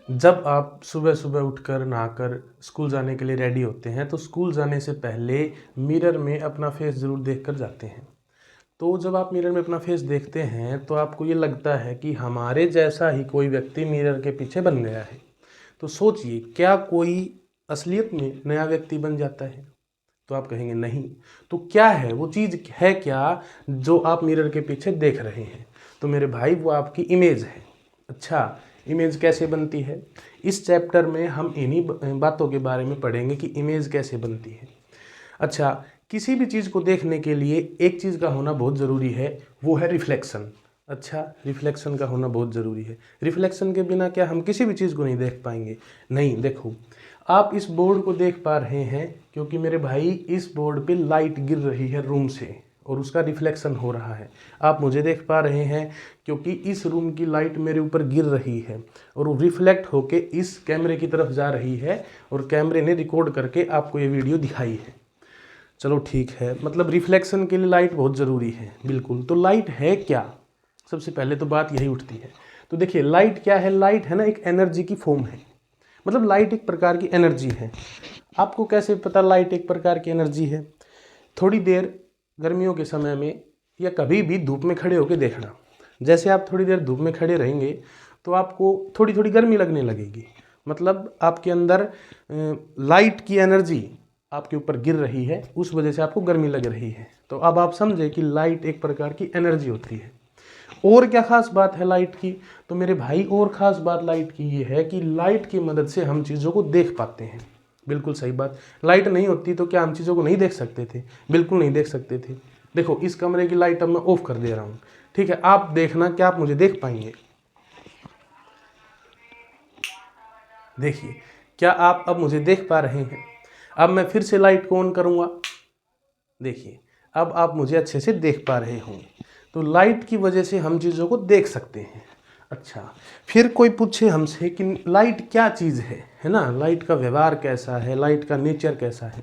जब आप सुबह सुबह उठकर नहाकर स्कूल जाने के लिए रेडी होते हैं तो स्कूल जाने से पहले मिरर में अपना फेस ज़रूर देख कर जाते हैं। तो जब आप मिरर में अपना फेस देखते हैं तो आपको ये लगता है कि हमारे जैसा ही कोई व्यक्ति मिरर के पीछे बन गया है। तो सोचिए, क्या कोई असलियत में नया व्यक्ति बन जाता है? तो आप कहेंगे नहीं। तो क्या है वो चीज़, है क्या जो आप मिरर के पीछे देख रहे हैं? तो मेरे भाई, वो आपकी इमेज है। अच्छा, इमेज कैसे बनती है? इस चैप्टर में हम इन्हीं बातों के बारे में पढ़ेंगे कि इमेज कैसे बनती है। अच्छा, किसी भी चीज़ को देखने के लिए एक चीज़ का होना बहुत ज़रूरी है, वो है रिफ्लेक्शन। अच्छा, रिफ्लेक्शन का होना बहुत ज़रूरी है। रिफ्लेक्शन के बिना क्या हम किसी भी चीज़ को नहीं देख पाएंगे? नहीं। देखो, आप इस बोर्ड को देख पा रहे हैं क्योंकि मेरे भाई इस बोर्ड पे लाइट गिर रही है रूम से और उसका रिफ्लेक्शन हो रहा है। आप मुझे देख पा रहे हैं क्योंकि इस रूम की लाइट मेरे ऊपर गिर रही है और वो रिफ्लेक्ट होके इस कैमरे की तरफ जा रही है और कैमरे ने रिकॉर्ड करके आपको ये वीडियो दिखाई है। चलो ठीक है, मतलब रिफ्लेक्शन के लिए लाइट बहुत ज़रूरी है। बिल्कुल। तो लाइट है क्या? सबसे पहले तो बात यही उठती है। तो देखिए, लाइट क्या है? लाइट है ना, एक एनर्जी की फॉर्म है। मतलब लाइट एक प्रकार की एनर्जी है। आपको कैसे पता लाइट एक प्रकार की एनर्जी है? थोड़ी देर गर्मियों के समय में या कभी भी धूप में खड़े होकर देखना। जैसे आप थोड़ी देर धूप में खड़े रहेंगे तो आपको थोड़ी थोड़ी गर्मी लगने लगेगी। मतलब आपके अंदर लाइट की एनर्जी आपके ऊपर गिर रही है, उस वजह से आपको गर्मी लग रही है। तो अब आप समझे कि लाइट एक प्रकार की एनर्जी होती है। और क्या खास बात है लाइट की? तो मेरे भाई, और खास बात लाइट की ये है कि लाइट की मदद से हम चीज़ों को देख पाते हैं। बिल्कुल सही बात। लाइट नहीं होती तो क्या हम चीज़ों को नहीं देख सकते थे? बिल्कुल नहीं देख सकते थे। देखो, इस कमरे की लाइट अब मैं ऑफ कर दे रहा हूँ, ठीक है? आप देखना, क्या आप मुझे देख पाएंगे? देखिए, क्या आप अब मुझे देख पा रहे हैं? अब मैं फिर से लाइट को ऑन करूँगा। देखिए, अब आप मुझे अच्छे से देख पा रहे होंगे। तो लाइट की वजह से हम चीज़ों को देख सकते हैं। अच्छा, फिर कोई पूछे हमसे कि लाइट क्या चीज़ है ना? लाइट का व्यवहार कैसा है, लाइट का नेचर कैसा है?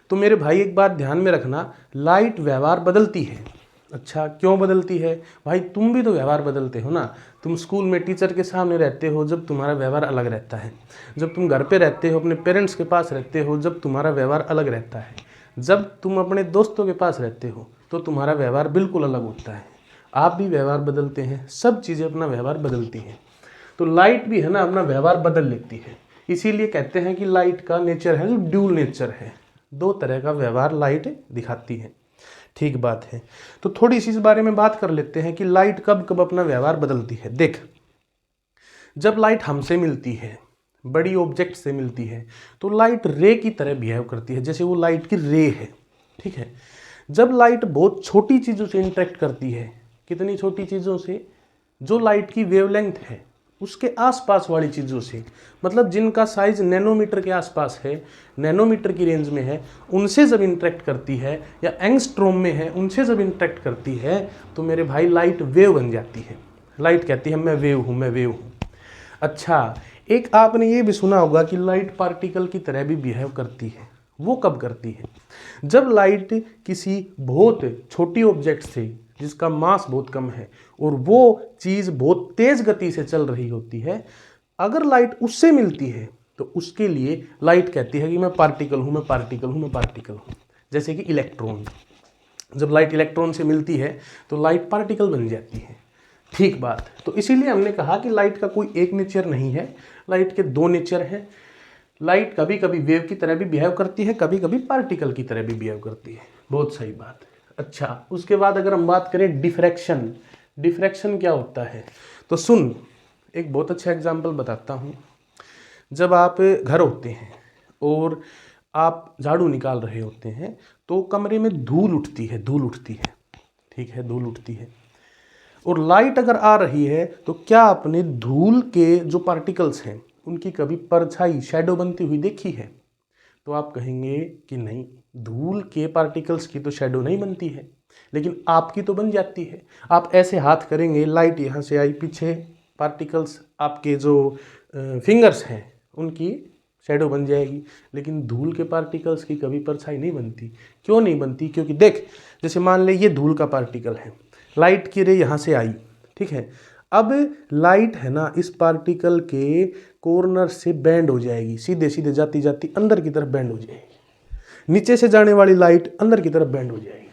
तो मेरे भाई, एक बात ध्यान में रखना, लाइट व्यवहार बदलती है। अच्छा, क्यों बदलती है? भाई, तुम भी तो व्यवहार बदलते हो ना। तुम स्कूल में टीचर के सामने रहते हो जब तुम्हारा व्यवहार अलग रहता है। जब तुम घर पे रहते हो, अपने पेरेंट्स के पास रहते हो, जब तुम्हारा व्यवहार अलग रहता है। जब तुम अपने दोस्तों के पास रहते हो तो तुम्हारा व्यवहार बिल्कुल अलग होता है। आप भी व्यवहार बदलते हैं, सब चीज़ें अपना व्यवहार बदलती हैं। तो लाइट भी है ना, अपना व्यवहार बदल लेती है। इसीलिए कहते हैं कि लाइट का नेचर है जो ड्यूल नेचर है। दो तरह का व्यवहार लाइट दिखाती है। ठीक बात है। तो थोड़ी सी इस बारे में बात कर लेते हैं कि लाइट कब कब अपना व्यवहार बदलती है। देख, जब लाइट हमसे मिलती है, बड़ी ऑब्जेक्ट से मिलती है, तो लाइट रे की तरह बिहेव करती है, जैसे वो लाइट की रे है। ठीक है। जब लाइट बहुत छोटी चीज़ों से इंटरेक्ट करती है, कितनी छोटी चीज़ों से? जो लाइट की वेवलेंथ है उसके आसपास वाली चीज़ों से, मतलब जिनका साइज नैनोमीटर के आसपास है, नैनोमीटर की रेंज में है, उनसे जब इंटरेक्ट करती है, या एंगस्ट्रॉम में है, उनसे जब इंटरेक्ट करती है, तो मेरे भाई लाइट वेव बन जाती है। लाइट कहती है मैं वेव हूँ, मैं वेव हूँ। अच्छा, एक आपने ये भी सुना होगा कि लाइट पार्टिकल की तरह भी बिहेव करती है। वो कब करती है? जब लाइट किसी बहुत छोटी ऑब्जेक्ट से, जिसका मास बहुत कम है और वो चीज़ बहुत तेज गति से चल रही होती है, अगर लाइट उससे मिलती है तो उसके लिए लाइट कहती है कि मैं पार्टिकल हूँ, मैं पार्टिकल हूँ, मैं पार्टिकल हूँ। जैसे कि इलेक्ट्रॉन, जब लाइट इलेक्ट्रॉन से मिलती है तो लाइट पार्टिकल बन जाती है। ठीक बात। तो इसीलिए हमने कहा कि लाइट का कोई एक नेचर नहीं है, लाइट के दो नेचर हैं। लाइट कभी कभी वेव की तरह भी बिहेव करती है, कभी कभी पार्टिकल की तरह भी बिहेव करती है। बहुत सही बात। अच्छा, उसके बाद अगर हम बात करें डिफ्रैक्शन, डिफ्रैक्शन क्या होता है? तो सुन, एक बहुत अच्छा एग्जाम्पल बताता हूँ। जब आप घर होते हैं और आप झाड़ू निकाल रहे होते हैं तो कमरे में धूल उठती है, धूल उठती है। ठीक है, धूल उठती है और लाइट अगर आ रही है तो क्या आपने धूल के जो पार्टिकल्स हैं उनकी कभी परछाई, शैडो बनती हुई देखी है? तो आप कहेंगे कि नहीं, धूल के पार्टिकल्स की तो शैडो नहीं बनती है, लेकिन आपकी तो बन जाती है। आप ऐसे हाथ करेंगे, लाइट यहाँ से आई, पीछे पार्टिकल्स आपके जो फिंगर्स हैं उनकी शैडो बन जाएगी, लेकिन धूल के पार्टिकल्स की कभी परछाई नहीं बनती। क्यों नहीं बनती? क्योंकि देख, जैसे मान ले ये धूल का पार्टिकल है, लाइट की रे यहाँ से आई, ठीक है, अब लाइट है ना इस पार्टिकल के कॉर्नर से बेंड हो जाएगी, सीधे सीधे जाती जाती अंदर की तरफ बेंड हो जाएगी। नीचे से जाने वाली लाइट अंदर की तरफ बेंड हो जाएगी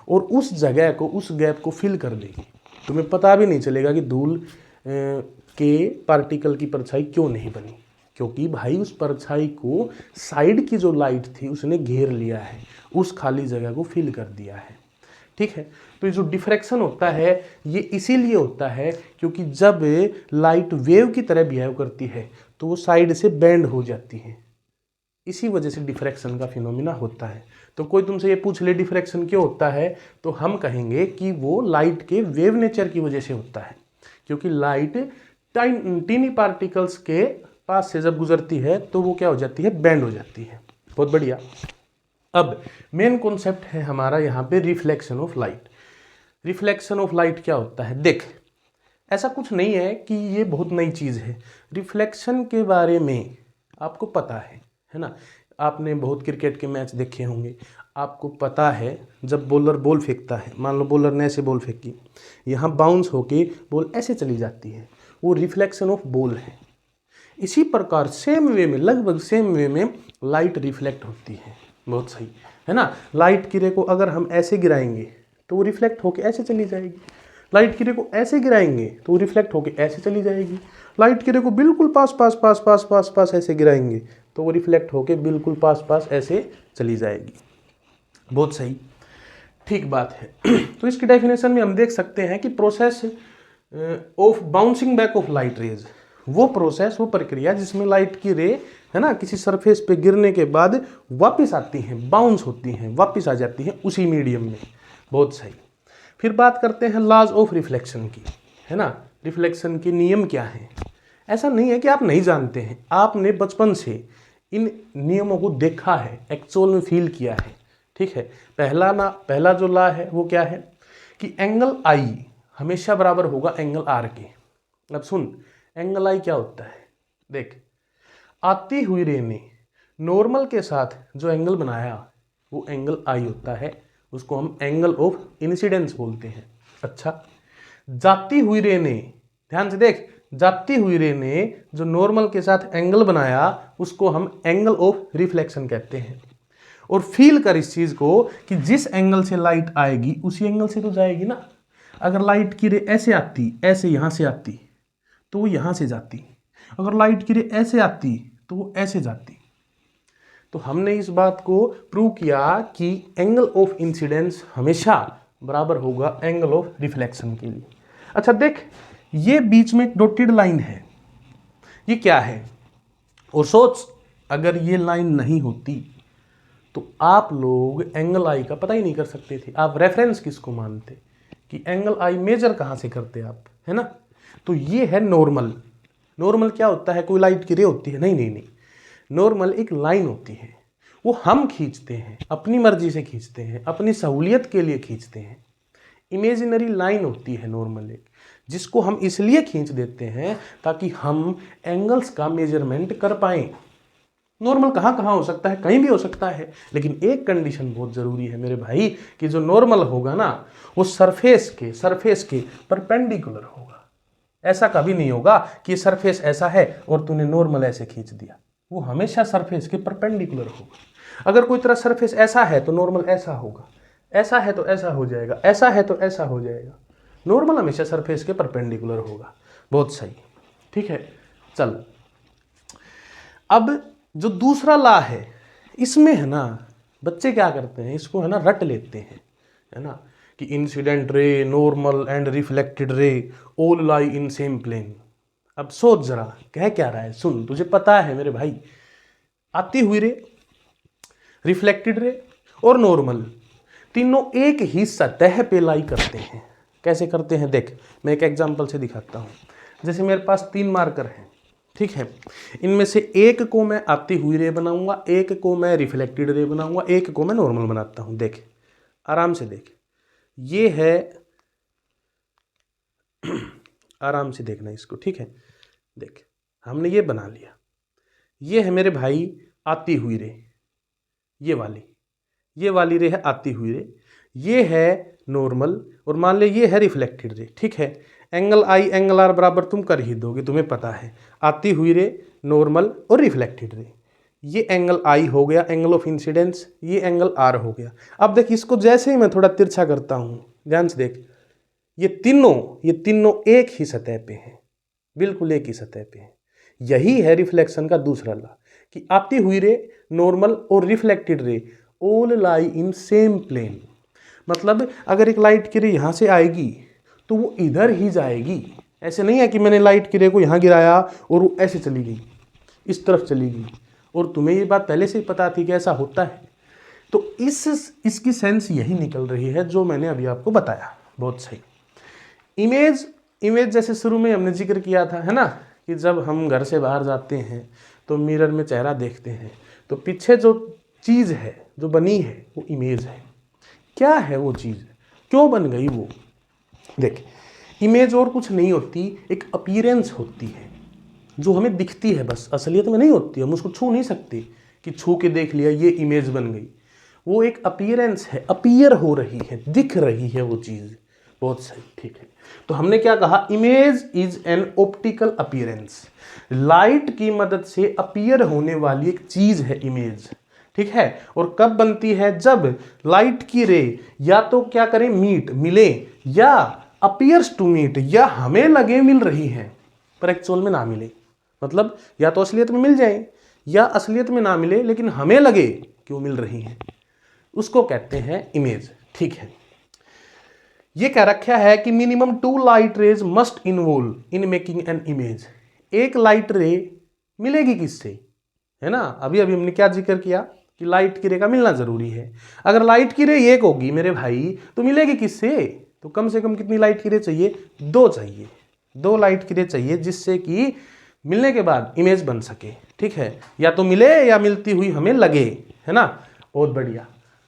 और उस जगह को, उस गैप को फिल कर देगी। तुम्हें पता भी नहीं चलेगा कि धूल के पार्टिकल की परछाई क्यों नहीं बनी, क्योंकि भाई उस परछाई को साइड की जो लाइट थी उसने घेर लिया है, उस खाली जगह को फिल कर दिया है। ठीक है, तो ये जो डिफ्रैक्शन होता है ये इसीलिए होता है क्योंकि जब लाइट वेव की तरह बिहेव करती है तो वो साइड से बेंड हो जाती है, इसी वजह से डिफ्रैक्शन का फिनोमिना होता है। तो कोई तुमसे ये पूछ ले डिफ्रैक्शन क्यों होता है, तो हम कहेंगे कि वो लाइट के वेव नेचर की वजह से होता है, क्योंकि लाइट टीनी पार्टिकल्स के पास से जब गुजरती है तो वो क्या हो जाती है, बेंड हो जाती है। बहुत बढ़िया। अब मेन कॉन्सेप्ट है हमारा यहाँ पे reflection of light. Reflection of light क्या होता है, देख ऐसा कुछ नहीं है कि ये बहुत नई चीज़ है। रिफ्लेक्शन के बारे में आपको पता है ना, आपने बहुत क्रिकेट के मैच देखे होंगे, आपको पता है जब बॉलर बॉल फेंकता है, मान लो बॉलर ने ऐसे बॉल फेंकी, यहाँ बाउंस होके बॉल ऐसे चली जाती है, वो रिफ्लेक्शन ऑफ बॉल है। इसी प्रकार सेम वे में, लगभग सेम वे में लाइट रिफ्लेक्ट होती है। बहुत सही है ना। लाइट की रे को अगर हम ऐसे गिराएंगे तो वो रिफ्लेक्ट होके ऐसे चली जाएगी, लाइट की रे को ऐसे गिराएंगे तो वो रिफ्लेक्ट होके ऐसे चली जाएगी, लाइट की रे को बिल्कुल पास पास पास पास पास पास ऐसे गिराएंगे तो वो रिफ्लेक्ट होके बिल्कुल पास पास ऐसे चली जाएगी। बहुत सही, ठीक बात है। तो इसकी डेफिनेशन में हम देख सकते हैं कि process of bouncing back of light rays, वो प्रोसेस, वो प्रक्रिया जिसमें लाइट की रे है ना किसी सरफेस पे गिरने के बाद वापस आती हैं, बाउंस होती हैं, वापस आ जाती हैं उसी मीडियम में। बहुत सही। फिर बात करते हैं लॉज ऑफ रिफ्लेक्शन की, है ना। रिफ्लेक्शन के नियम क्या हैं। ऐसा नहीं है कि आप नहीं जानते हैं, आपने बचपन से इन नियमों को देखा है, एक्चुअल में फील किया है। ठीक है, पहला जो लॉ है वो क्या है कि एंगल आई हमेशा बराबर होगा एंगल आर के। अब सुन, एंगल आई क्या होता है, देख आती हुई रे ने नॉर्मल के साथ जो एंगल बनाया वो एंगल आई होता है, उसको हम एंगल ऑफ इंसिडेंस बोलते हैं। अच्छा, जाती हुई रे ने, ध्यान से देख, जाती हुई रे ने जो नॉर्मल के साथ एंगल बनाया उसको हम एंगल ऑफ रिफ्लेक्शन कहते हैं। और फील कर इस चीज को कि जिस एंगल से लाइट आएगी उसी एंगल से तो जाएगी ना। अगर लाइट की रे ऐसे आती, ऐसे यहां से आती तो वो यहां से जाती, अगर लाइट की रे ऐसे आती तो वो ऐसे जाती। तो हमने इस बात को प्रूव किया कि एंगल ऑफ इंसिडेंस हमेशा बराबर होगा एंगल ऑफ रिफ्लेक्शन के लिए। अच्छा देख, ये बीच में एक डॉटेड लाइन है, ये क्या है, और सोच अगर ये लाइन नहीं होती तो आप लोग एंगल आई का पता ही नहीं कर सकते थे। आप रेफरेंस किसको मानते कि एंगल आई मेजर कहां से करते आप, है ना। तो ये है नॉर्मल। नॉर्मल क्या होता है, कोई लाइट की रे होती है, नहीं नहीं नहीं, नॉर्मल एक लाइन होती है, वो हम खींचते हैं, अपनी मर्जी से खींचते हैं, अपनी सहूलियत के लिए खींचते हैं। इमेजिनरी लाइन होती है नॉर्मल एक, जिसको हम इसलिए खींच देते हैं ताकि हम एंगल्स का मेजरमेंट कर पाएं। नॉर्मल कहाँ कहाँ हो सकता है, कहीं भी हो सकता है, लेकिन एक कंडीशन बहुत ज़रूरी है मेरे भाई कि जो नॉर्मल होगा ना वो सरफेस के परपेंडिकुलर होगा। ऐसा कभी नहीं होगा कि सरफेस ऐसा है और तूने नॉर्मल ऐसे खींच दिया, वो हमेशा सरफेस के परपेंडिकुलर होगा। अगर कोई तरह सरफेस ऐसा है तो नॉर्मल ऐसा होगा, ऐसा है तो ऐसा हो जाएगा, ऐसा है तो ऐसा हो जाएगा, नॉर्मल हमेशा सरफेस के परपेंडिकुलर होगा। बहुत सही, ठीक है। चल, अब जो दूसरा लॉ है इसमें है ना बच्चे क्या करते हैं, इसको है ना रट लेते हैं, है ना, कि incident ray, normal and reflected ray all lie in same plane. अब सोच जरा कह क्या रहा है, सुन, तुझे पता है मेरे भाई, आती हुई रे, रिफ्लेक्टेड रे और नॉर्मल तीनों एक ही सतह पे लाई करते हैं। कैसे करते हैं देख, मैं एक एग्जांपल से दिखाता हूँ। जैसे मेरे पास 3 मार्कर हैं, ठीक है, इनमें से एक को मैं आती हुई रे बनाऊंगा, एक को मैं रिफ्लेक्टेड रे बनाऊंगा, एक को मैं नॉर्मल बनाता हूं। देख आराम से देख, ये है आराम से देखना इसको, ठीक है। देख हमने ये बना लिया, ये है मेरे भाई आती हुई रे, ये वाली रे है आती हुई रे, ये है नॉर्मल, और मान ले ये है रिफ्लेक्टेड रे, ठीक है। एंगल आई एंगल आर बराबर तुम कर ही दोगे, तुम्हें पता है, आती हुई रे, नॉर्मल और रिफ्लेक्टेड रे। ये एंगल आई हो गया, एंगल ऑफ इंसिडेंस, ये एंगल आर हो गया। अब देख इसको जैसे ही मैं थोड़ा तिरछा करता हूँ, ध्यान से देख, ये तीनों एक ही सतह पे हैं, बिल्कुल एक ही सतह पे हैं। यही है रिफ्लेक्शन का दूसरा लॉ कि आती हुई रे, नॉर्मल और reflected ray all lie in same plane. मतलब अगर एक लाइट की रे यहाँ से आएगी तो वो इधर ही जाएगी। ऐसे नहीं है कि मैंने लाइट की रे को यहाँ गिराया और वो ऐसे चली गई, इस तरफ चली गई, और तुम्हें ये बात पहले से ही पता थी कि ऐसा होता है। तो इसकी सेंस यही निकल रही है जो मैंने अभी आपको बताया। बहुत सही। इमेज जैसे शुरू में हमने जिक्र किया था, है ना, कि जब हम घर से बाहर जाते हैं तो मिरर में चेहरा देखते हैं तो पीछे जो चीज़ है जो बनी है वो इमेज है। क्या है वो चीज़, क्यों बन गई वो? देख, इमेज और कुछ नहीं होती, एक अपीयरेंस होती है जो हमें दिखती है, बस असलियत में नहीं होती। हम उसको छू नहीं सकते कि छू के देख लिया ये इमेज बन गई। वो एक अपीयरेंस है, अपीयर हो रही है, दिख रही है वो चीज़। बहुत सही, ठीक है। तो हमने क्या कहा, image is an optical appearance. Light की मदद से अपीयर होने वाली एक चीज है इमेज, ठीक है। और कब बनती है? जब लाइट की रे या तो क्या करें, मिले, या अपीयर्स टू मीट, या हमें लगे मिल रही है पर एक्चुअल में ना मिले। मतलब या तो असलियत में मिल जाए या असलियत में ना मिले, लेकिन हमें लगे कि वो मिल रही है, उसको कहते हैं इमेज, ठीक है। ये कह रखा है कि minimum 2 light rays must involve in making an image. एक लाइट रे मिलेगी किससे, है ना। अभी हमने क्या जिक्र किया कि लाइट की रे का मिलना जरूरी है। अगर लाइट की रे एक होगी मेरे भाई तो मिलेगी किससे? तो कम से कम कितनी लाइट की रे चाहिए? 2 चाहिए, 2 लाइट की रे चाहिए, जिससे कि मिलने के बाद इमेज बन सके, ठीक है। या तो मिले या मिलती हुई हमें लगे, है ना। बहुत बढ़िया।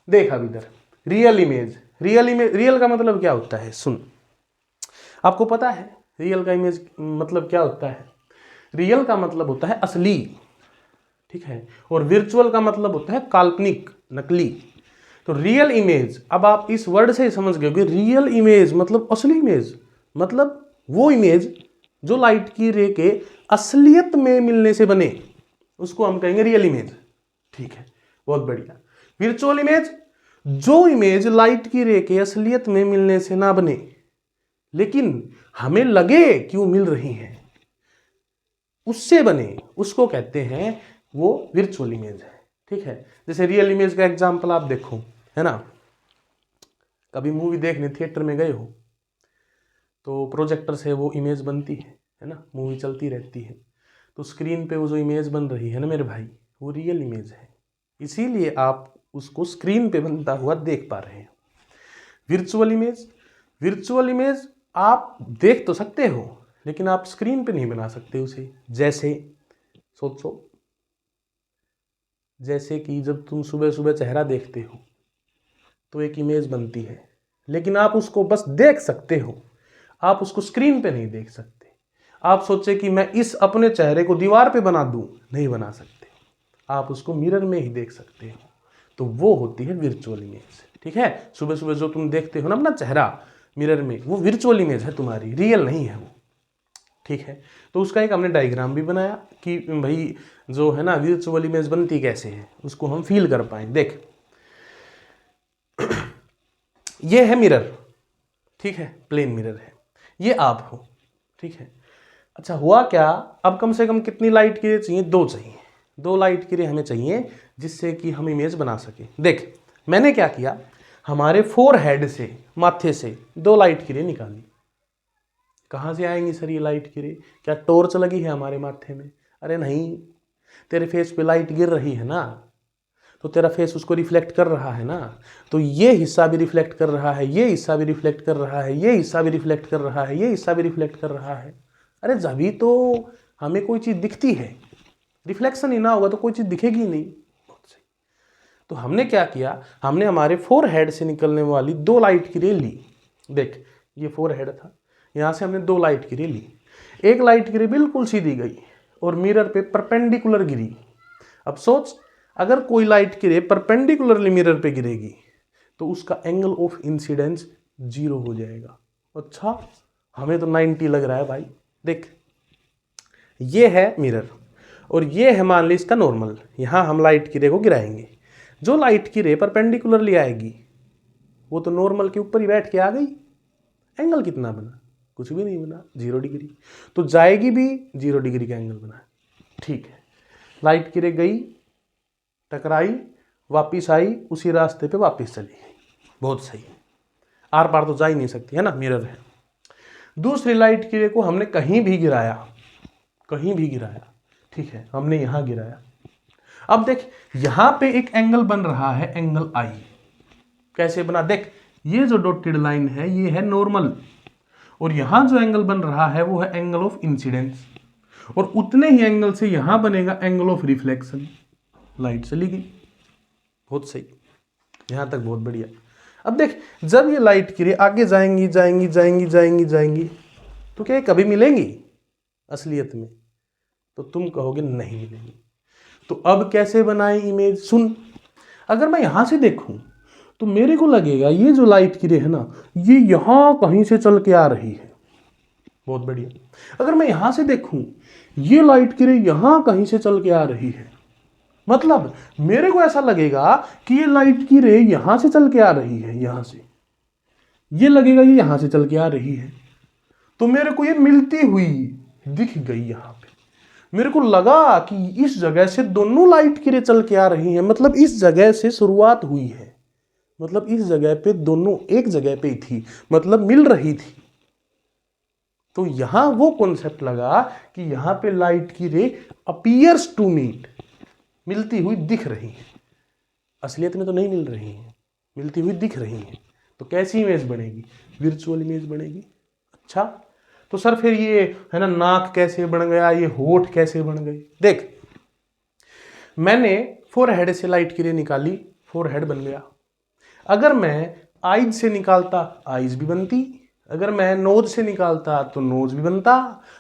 देख अब इधर रियल इमेज। रियल का मतलब क्या होता है? सुन, आपको पता है रियल का इमेज मतलब क्या होता है? रियल का मतलब होता है असली, ठीक है, और विर्चुअल का मतलब होता है काल्पनिक, नकली। तो रियल इमेज, अब आप इस वर्ड से समझ गए कि रियल इमेज मतलब असली इमेज, मतलब वो इमेज जो लाइट की रे के असलियत में मिलने से बने, उसको हम कहेंगे रियल इमेज, ठीक है। बहुत बढ़िया। विर्चुअल इमेज, जो इमेज लाइट की रे के असलियत में मिलने से ना बने लेकिन हमें लगे कि वो मिल रही है, उससे बने, उसको कहते हैं वो विर्चुअल इमेज है, ठीक है। जैसे रियल इमेज का एग्जांपल आप देखो, है ना, कभी मूवी देखने थिएटर में गए हो तो प्रोजेक्टर से वो इमेज बनती है ना, मूवी चलती रहती है, तो स्क्रीन पे वो जो इमेज बन रही है ना मेरे भाई, वो रियल इमेज है, इसीलिए आप उसको स्क्रीन पे बनता हुआ देख पा रहे हैं। विर्चुअल इमेज आप देख तो सकते हो लेकिन आप स्क्रीन पे नहीं बना सकते उसे। जैसे सोचो, जैसे कि जब तुम सुबह सुबह चेहरा देखते हो तो एक इमेज बनती है, लेकिन आप उसको बस देख सकते हो, आप उसको स्क्रीन पे नहीं देख सकते। आप सोचे कि मैं इस अपने चेहरे को दीवार पे बना दूं, नहीं बना सकते, आप उसको मिरर में ही देख सकते हो। तो वो होती है विर्चुअल इमेज, ठीक है। सुबह सुबह जो तुम देखते हो ना अपना चेहरा मिरर में, वो विर्चुअल इमेज है तुम्हारी, रियल नहीं है वो, ठीक है। तो उसका एक हमने डायग्राम भी बनाया कि भाई जो है ना विर्चुअल इमेज बनती कैसे है, उसको हम फील कर पाए। देख, ये है मिरर, ठीक है, प्लेन मिरर है, ये आप हो, ठीक है। अच्छा, हुआ क्या, अब कम से कम कितनी लाइट की रे चाहिए? 2 चाहिए, 2 लाइट की रे हमें चाहिए जिससे कि हम इमेज बना सके। देख, मैंने क्या किया, हमारे फोरहेड से, माथे से 2 लाइट की रे निकाली। कहाँ से आएंगी सर ये लाइट की रे? क्या टॉर्च लगी है हमारे माथे में? अरे नहीं, तेरे फेस पे लाइट गिर रही है ना, तो तेरा फेस उसको रिफ्लेक्ट कर रहा है ना, तो ये हिस्सा भी रिफ्लेक्ट कर रहा है, ये हिस्सा भी रिफ्लेक्ट कर रहा है, ये हिस्सा भी रिफ्लेक्ट कर रहा है, ये हिस्सा भी रिफ्लेक्ट कर रहा है। अरे जभी तो हमें कोई चीज़ दिखती है, रिफ्लेक्शन ही ना होगा तो कोई चीज़ दिखेगी ही नहीं। बहुत सही। तो हमने क्या किया, हमने हमारे फोरहेड से निकलने वाली 2 लाइट की रे ली। देख, ये फोरहेड था, यहाँ से हमने 2 लाइट की रे ली। एक लाइट की रे बिल्कुल सीधी गई और मिरर पे परपेंडिकुलर गिरी। अब सोच, अगर कोई लाइट की रे परपेंडिकुलरली मिरर पे गिरेगी तो उसका एंगल ऑफ इंसिडेंस 0 हो जाएगा। अच्छा, हमें तो 90 लग रहा है भाई। देख, ये है मिरर और ये है मान ली इसका नॉर्मल। यहाँ हम लाइट की रे को गिराएंगे, जो लाइट की रे परपेंडिकुलरली आएगी वो तो नॉर्मल के ऊपर ही बैठ के आ गई। एंगल कितना बना? कुछ भी नहीं बना, 0 डिग्री। तो जाएगी भी 0 डिग्री का एंगल बना। ठीक है, लाइट की रे गई, टकराई, वापिस आई, उसी रास्ते पे वापस चली गई। बहुत सही, आर पार तो जा ही नहीं सकती है ना, मिरर है। दूसरी लाइट की रे को हमने कहीं भी गिराया, कहीं भी गिराया, ठीक है, हमने यहां गिराया। अब देख, यहां पे एक एंगल बन रहा है, एंगल आई। कैसे बना? देख, ये जो डॉटेड लाइन है ये है नॉर्मल, और यहां जो एंगल बन रहा है वो है एंगल ऑफ इंसिडेंस, और उतने ही एंगल से यहां बनेगा एंगल ऑफ रिफ्लेक्शन। लाइट चली गई। बहुत सही, यहां तक बहुत बढ़िया। अब देख, जब ये लाइट की रे आगे जाएंगी जाएंगी जाएंगी जाएंगी जाएंगी तो क्या ये कभी मिलेंगी असलियत में? तो तुम कहोगे नहीं मिलेंगी। तो अब कैसे बनाएं इमेज? सुन, अगर मैं यहां से देखूं तो मेरे को लगेगा ये जो लाइट की रे है ना, ये यहां कहीं से चल के आ रही है। बहुत बढ़िया। अगर मैं यहां से देखूं, ये लाइट की रे यहां कहीं से चल के आ रही है, मतलब मेरे को ऐसा लगेगा कि ये लाइट की रे यहां से चल के आ रही है, यहां से। ये लगेगा ये यहां से चल के आ रही है, तो मेरे को ये मिलती हुई दिख गई। यहां पे मेरे को लगा कि इस जगह से दोनों लाइट की रे चल के आ रही हैं, मतलब इस जगह से शुरुआत हुई है, मतलब इस जगह पे दोनों एक जगह पे ही थी, मतलब मिल रही थी। तो यहां वो कॉन्सेप्ट लगा कि यहां पे लाइट की रे अपीयर्स टू मीट, मिलती हुई दिख रही है। असलियत में तो नहीं मिल रही है, मिलती हुई दिख रही है। तो कैसी इमेज बनेगी? विर्चुअल इमेज बनेगी। अच्छा, तो सर फिर ये है ना, नाक कैसे बन गया, ये होठ कैसे बन गए? देख, मैंने फोरहेड से लाइट की रे निकाली, फोरहेड बन गया। अगर मैं आईज से निकालता, आईज भी बनती। अगर मैं नोज से निकालता तो नोज भी बनता।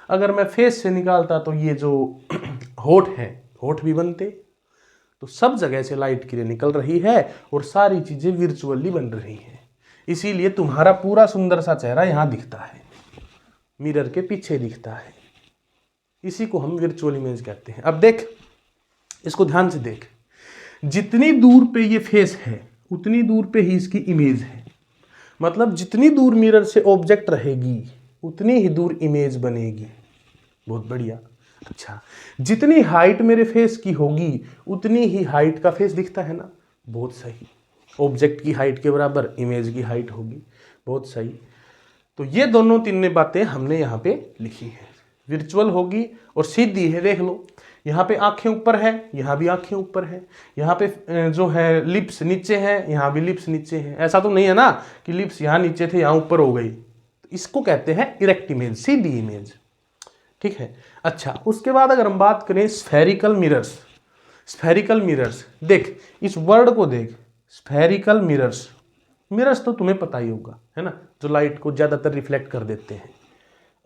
अगर मैं फेस से निकालता तो ये जो होठ है, होठ भी बनते। तो सब जगह से लाइट की रे निकल रही है और सारी चीजें वर्चुअली बन रही हैं। इसीलिए तुम्हारा पूरा सुंदर सा चेहरा यहां दिखता है, मिरर के पीछे दिखता है। इसी को हम वर्चुअल इमेज कहते हैं। अब देख, इसको ध्यान से देख, जितनी दूर पे ये फेस है उतनी दूर पे ही इसकी इमेज है। मतलब जितनी दूर मिरर से ऑब्जेक्ट रहेगी उतनी ही दूर इमेज बनेगी। बहुत बढ़िया। अच्छा, जितनी हाइट मेरे फेस की होगी उतनी ही हाइट का फेस दिखता है ना। बहुत सही, ऑब्जेक्ट की हाइट के बराबर इमेज की हाइट होगी। बहुत सही। तो ये दोनों तीन बातें हमने यहाँ पे लिखी हैं। विर्चुअल होगी और सीधी है, देख लो, यहाँ पे आंखें ऊपर है, यहाँ भी आंखें ऊपर है, यहाँ पे जो है लिप्स नीचे है, यहाँ भी लिप्स नीचे है। ऐसा तो नहीं है ना कि लिप्स यहाँ नीचे थे यहाँ ऊपर हो गई। तो इसको कहते हैं इरेक्ट इमेज, सीधी इमेज। ठीक है। अच्छा, उसके बाद अगर हम बात करें स्फेरिकल मिरर्स, स्फेरिकल मिरर्स, देख इस वर्ड को देख, स्फेरिकल मिरर्स। मिरर्स तो तुम्हें पता ही होगा, है ना, जो लाइट को ज्यादातर रिफ्लेक्ट कर देते हैं।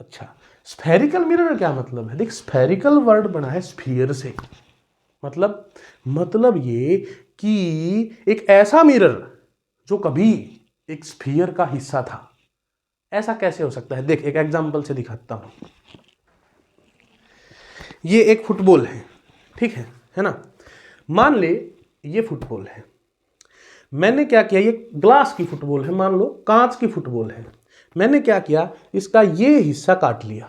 अच्छा, स्फेरिकल मिरर का क्या मतलब है? देख, स्फेरिकल वर्ड बना है स्फीयर से। मतलब ये कि एक ऐसा मिरर जो कभी एक स्फीयर का हिस्सा था। ऐसा कैसे हो सकता है? देख, एक एग्जांपल से दिखाता हूं। ये एक फुटबॉल है, ठीक है ना। मान ले ये फुटबॉल है, मैंने क्या किया, ये ग्लास की फुटबॉल है, मान लो कांच की फुटबॉल है। मैंने क्या किया, इसका ये हिस्सा काट लिया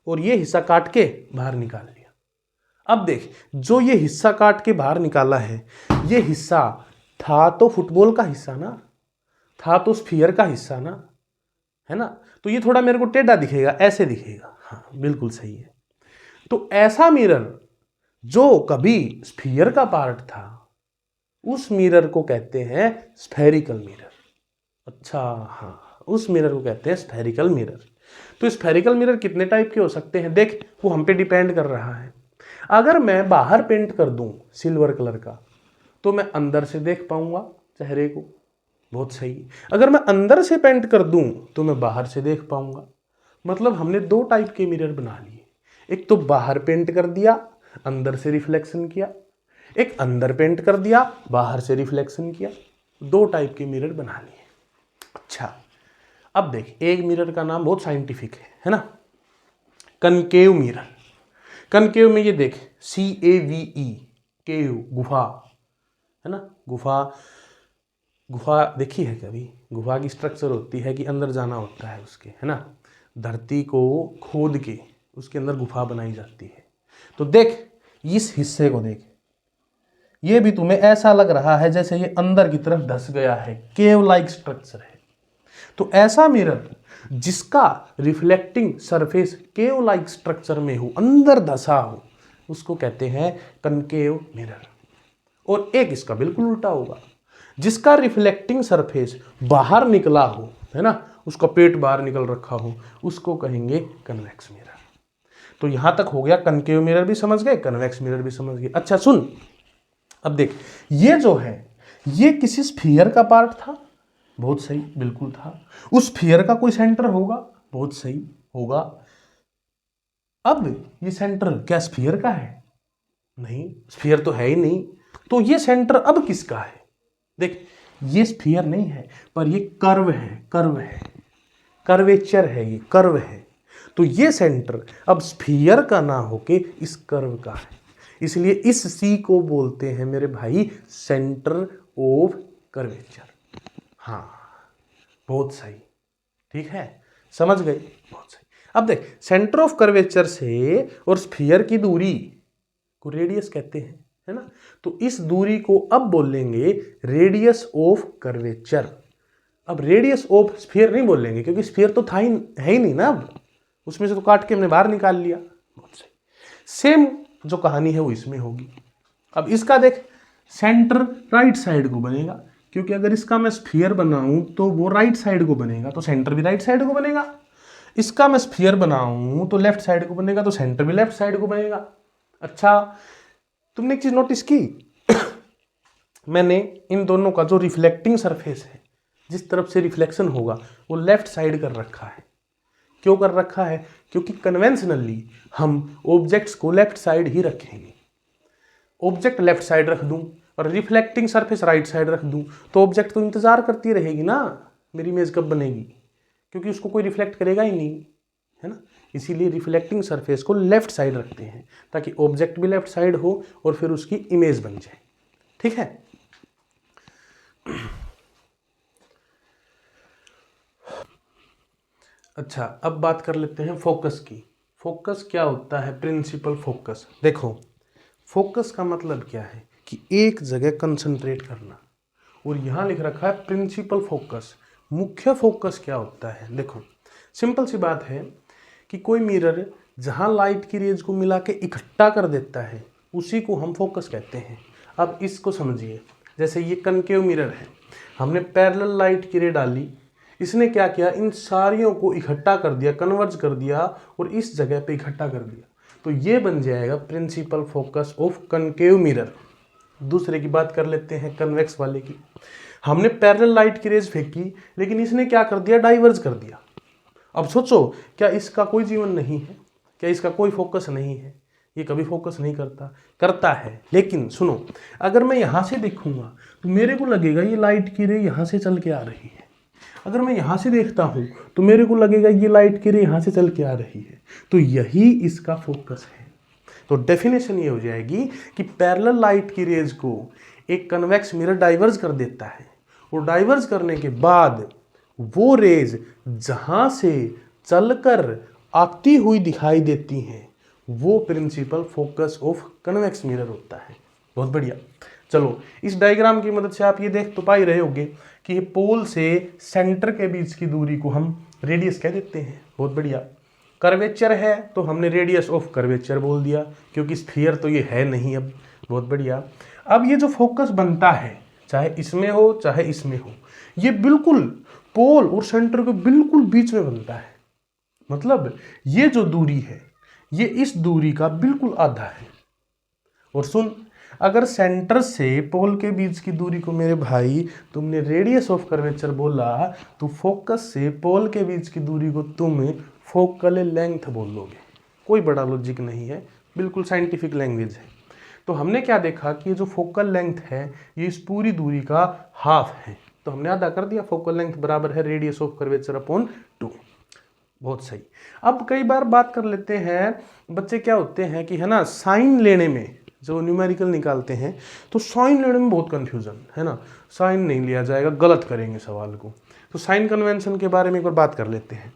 और ये हिस्सा काट के बाहर निकाल लिया। अब देख, जो ये हिस्सा काट के बाहर निकाला है, ये हिस्सा था तो फुटबॉल का हिस्सा ना, था तो स्फीयर का हिस्सा ना, है ना। तो ये थोड़ा मेरे को टेढ़ा दिखेगा, ऐसे दिखेगा। हाँ, बिल्कुल सही है। तो ऐसा मिरर जो कभी स्फीयर का पार्ट था, उस मिरर को कहते हैं स्फेरिकल मिरर। अच्छा, हाँ, उस मिरर को कहते हैं स्फेरिकल मिरर। तो स्फेरिकल मिरर कितने टाइप के हो सकते हैं? देख, वो हम पे डिपेंड कर रहा है। अगर मैं बाहर पेंट कर दूं सिल्वर कलर का, तो मैं अंदर से देख पाऊंगा चेहरे को। बहुत सही। अगर मैं अंदर से पेंट कर दूं तो मैं बाहर से देख पाऊंगा। मतलब हमने दो टाइप के मिरर बना लिए, एक तो बाहर पेंट कर दिया, अंदर से रिफ्लेक्शन किया, एक अंदर पेंट कर दिया, बाहर से रिफ्लेक्शन किया। दो टाइप के मिरर बना लिए। अच्छा, अब देख, एक मिरर का नाम बहुत साइंटिफिक है ना, कनकेव मिरर। कनकेव में ये देख CAVE, केव, गुफा, है ना, गुफा। गुफा देखी है कभी? गुफा की स्ट्रक्चर होती है कि अंदर जाना होता है उसके, है ना, धरती को खोद के उसके अंदर गुफा बनाई जाती है। तो देख इस हिस्से को देख, ये भी तुम्हें ऐसा लग रहा है जैसे ये अंदर की तरफ धंस गया है, केव लाइक स्ट्रक्चर है। तो ऐसा मिरर जिसका रिफ्लेक्टिंग सरफेस केव लाइक स्ट्रक्चर में हो, अंदर धंसा हो, उसको कहते हैं कनकेव मिरर। और एक इसका बिल्कुल उल्टा होगा, जिसका रिफ्लेक्टिंग सरफेस बाहर निकला हो, है ना, उसका पेट बाहर निकल रखा हो, उसको कहेंगे कन्वेक्स मिरर। तो यहां तक हो गया, कनकेव मिरर भी समझ गए, कन्वेक्स मिरर भी समझ गए। अच्छा सुन, अब देख, ये जो है ये किसी स्फीयर का पार्ट था, बहुत सही, बिल्कुल था। उस स्फीयर का कोई सेंटर होगा, बहुत सही होगा। अब ये सेंटर क्या स्फीयर का है? नहीं, स्फीयर तो है ही नहीं। तो ये सेंटर अब किसका है? देख, ये स्फीयर नहीं है, पर ये कर्व है, कर्व है, कर्वेचर है, ये कर्व है। तो ये सेंटर अब स्फीयर का ना होके इस कर्व का है, इसलिए इस सी को बोलते हैं मेरे भाई सेंटर ऑफ कर्वेचर। हाँ, बहुत सही, ठीक है, समझ गए, बहुत सही। अब देख, सेंटर ऑफ कर्वेचर से और स्फीयर की दूरी को रेडियस कहते हैं, है ना। तो इस दूरी को अब बोलेंगे रेडियस ऑफ कर्वेचर। अब रेडियस ऑफ स्फीयर नहीं बोलेंगे, क्योंकि स्फीयर तो था ही है ही नहीं ना, अब उसमें से तो काट के हमने बाहर निकाल लिया। बहुत सही, सेम जो कहानी है वो इसमें होगी। अब इसका देख, सेंटर राइट साइड को बनेगा, क्योंकि अगर इसका मैं स्फीयर बनाऊं तो वो राइट साइड को बनेगा, तो सेंटर भी राइट साइड को बनेगा। इसका मैं स्फीयर बनाऊं तो लेफ्ट साइड को बनेगा, तो सेंटर भी लेफ्ट साइड को बनेगा। अच्छा, तुमने एक चीज नोटिस की मैंने इन दोनों का जो रिफ्लेक्टिंग सरफेस है, जिस तरफ से रिफ्लेक्शन होगा, वो लेफ्ट साइड कर रखा है। क्यों कर रखा है? क्योंकि कन्वेंशनली हम ऑब्जेक्ट्स को लेफ्ट साइड ही रखेंगे। ऑब्जेक्ट लेफ्ट साइड रख दूं और रिफ्लेक्टिंग सरफेस राइट साइड रख दूं, तो ऑब्जेक्ट तो इंतजार करती रहेगी ना मेरी इमेज कब बनेगी, क्योंकि उसको कोई रिफ्लेक्ट करेगा ही नहीं, है ना। इसीलिए रिफ्लेक्टिंग सरफेस को लेफ्ट साइड रखते हैं, ताकि ऑब्जेक्ट भी लेफ्ट साइड हो और फिर उसकी इमेज बन जाए, ठीक है। अच्छा, अब बात कर लेते हैं फोकस की। फोकस क्या होता है? Principal focus. देखो, फोकस का मतलब क्या है कि एक जगह कंसंट्रेट करना, और यहां लिख रखा है प्रिंसिपल फोकस। मुख्य फोकस क्या होता है? देखो, सिंपल सी बात है कि कोई मिरर जहां लाइट की रेज को मिला के इकट्ठा कर देता है, उसी को हम फोकस कहते हैं। अब इसको समझिए, जैसे ये कनकेव मिरर है, हमने पैरेलल लाइट की रे डाली, इसने क्या किया, इन सारियों को इकट्ठा कर दिया, कन्वर्ज कर दिया और इस जगह पे इकट्ठा कर दिया, तो ये बन जाएगा principal focus of concave mirror. दूसरे की बात कर लेते हैं, कन्वेक्स वाले की। हमने पैरेलल लाइट की रेज फेंकी, लेकिन इसने क्या कर दिया, डाइवर्ज कर दिया। अब सोचो, क्या इसका कोई जीवन नहीं है? क्या इसका कोई फोकस नहीं है? ये कभी फोकस नहीं करता? करता है। लेकिन सुनो, अगर मैं यहाँ से देखूंगा तो मेरे को लगेगा ये लाइट की रे यहाँ से चल के आ रही है। अगर मैं यहाँ से देखता हूँ तो मेरे को लगेगा ये लाइट की रे यहाँ से चल के आ रही है। तो यही इसका फोकस है। तो डेफिनेशन ये हो जाएगी कि पैरेलल लाइट की रेज को एक कन्वेक्स मिरर डाइवर्ज कर देता है, और डाइवर्ज करने के बाद वो रेज जहां से चलकर आती हुई दिखाई देती हैं, वो principal focus of convex mirror होता है। बहुत बढ़िया। चलो, इस डायग्राम की मदद से आप ये देख तो पा ही रहे होंगे कि ये पोल से सेंटर के बीच की दूरी को हम रेडियस कह देते हैं। बहुत बढ़िया। कर्वेचर है तो हमने रेडियस ऑफ कर्वेचर बोल दिया, क्योंकि स्फीयर तो ये है नहीं अब। बहुत बढ़िया। अब ये जो फोकस बनता है, चाहे इसमें हो चाहे इसमें हो, ये बिल्कुल पोल और सेंटर के बिल्कुल बीच में बनता है। मतलब ये जो दूरी है, ये इस दूरी का बिल्कुल आधा है। और सुन, अगर सेंटर से पोल के बीच की दूरी को मेरे भाई तुमने रेडियस ऑफ कर्वेचर बोला, तो फोकस से पोल के बीच की दूरी को तुम फोकल लेंथ बोल लोगे। कोई बड़ा लॉजिक नहीं है, बिल्कुल साइंटिफिक लैंग्वेज है। तो हमने क्या देखा कि जो फोकल लेंथ है, ये इस पूरी दूरी का हाफ है। तो हमने आधा कर दिया, फोकल लेंथ बराबर है रेडियस ऑफ कर्वेचर अपॉन 2। बहुत सही। अब कई बार बात कर लेते हैं, बच्चे क्या होते हैं कि है ना, साइन लेने में जो न्यूमेरिकल निकालते हैं तो साइन लेने में बहुत कंफ्यूजन है ना, साइन नहीं लिया जाएगा, गलत करेंगे सवाल को। तो साइन कन्वेंशन के बारे में एक बार बात कर लेते हैं।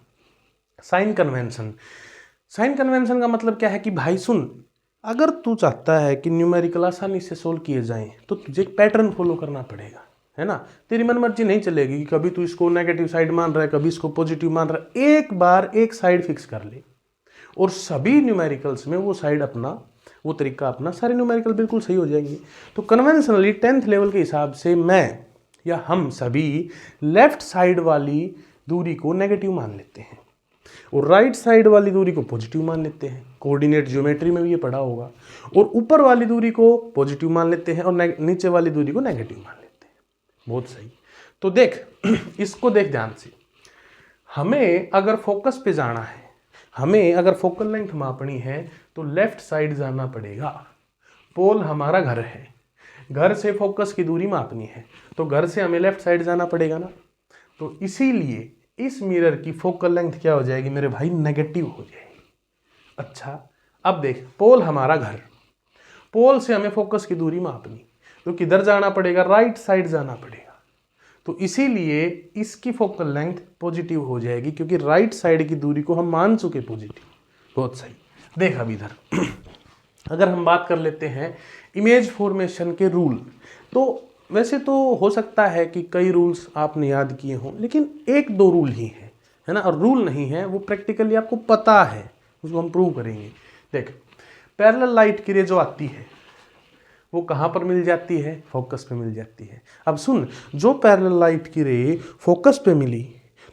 साइन कन्वेंशन, साइन कन्वेंशन का मतलब क्या है कि भाई सुन, अगर तू चाहता है कि न्यूमेरिकल आसानी से सोल्व किए जाएं तो तुझे एक पैटर्न फॉलो करना पड़ेगा, है ना। तेरी मनमर्जी नहीं चलेगी कि कभी तू इसको नेगेटिव साइड मान रहा है, कभी इसको पॉजिटिव मान रहा है। एक बार एक साइड फिक्स कर ले और सभी न्यूमेरिकल्स में वो साइड अपना, वो तरीका अपना, सारे न्यूमेरिकल बिल्कुल सही हो जाएंगे। तो कन्वेंशनली 10th लेवल के हिसाब से मैं या हम सभी लेफ्ट साइड वाली दूरी को नेगेटिव मान लेते हैं और राइट साइड वाली दूरी को पॉजिटिव मान लेते हैं। कोऑर्डिनेट ज्योमेट्री में भी ये पढ़ा होगा। और ऊपर वाली दूरी को पॉजिटिव मान लेते हैं और नीचे वाली दूरी को नेगेटिव मान लेते हैं। बहुत सही। तो देख इसको देख ध्यान से, हमें अगर फोकस पे जाना है, हमें अगर फोकल लेंथ मापनी है तो लेफ्ट साइड जाना पड़ेगा। पोल हमारा घर है, घर से फोकस की दूरी मापनी है तो घर से हमें लेफ्ट साइड जाना पड़ेगा ना। तो इसीलिए इस मिरर की फोकल लेंथ क्या हो जाएगी मेरे भाई, नेगेटिव हो जाएगी। अच्छा अब देख, पोल हमारा घर, पोल से हमें फोकस की दूरी मापनी, तो किधर जाना पड़ेगा, राइट साइड जाना पड़ेगा। तो इसीलिए इसकी फोकल लेंथ पॉजिटिव हो जाएगी क्योंकि राइट साइड की दूरी को हम मान चुके पॉजिटिव। बहुत सही। देख अब इधर अगर हम बात कर लेते हैं इमेज फॉर्मेशन के रूल, तो वैसे तो हो सकता है कि कई रूल्स आपने याद किए हों, लेकिन एक दो रूल ही हैं, है ना। और रूल नहीं है, वो प्रैक्टिकली आपको पता है, उसको हम प्रूव करेंगे। देख, पैरेलल लाइट की रे जो आती है वो कहाँ पर मिल जाती है, फोकस पे मिल जाती है। अब सुन, जो पैरेलल लाइट की रे फोकस पे मिली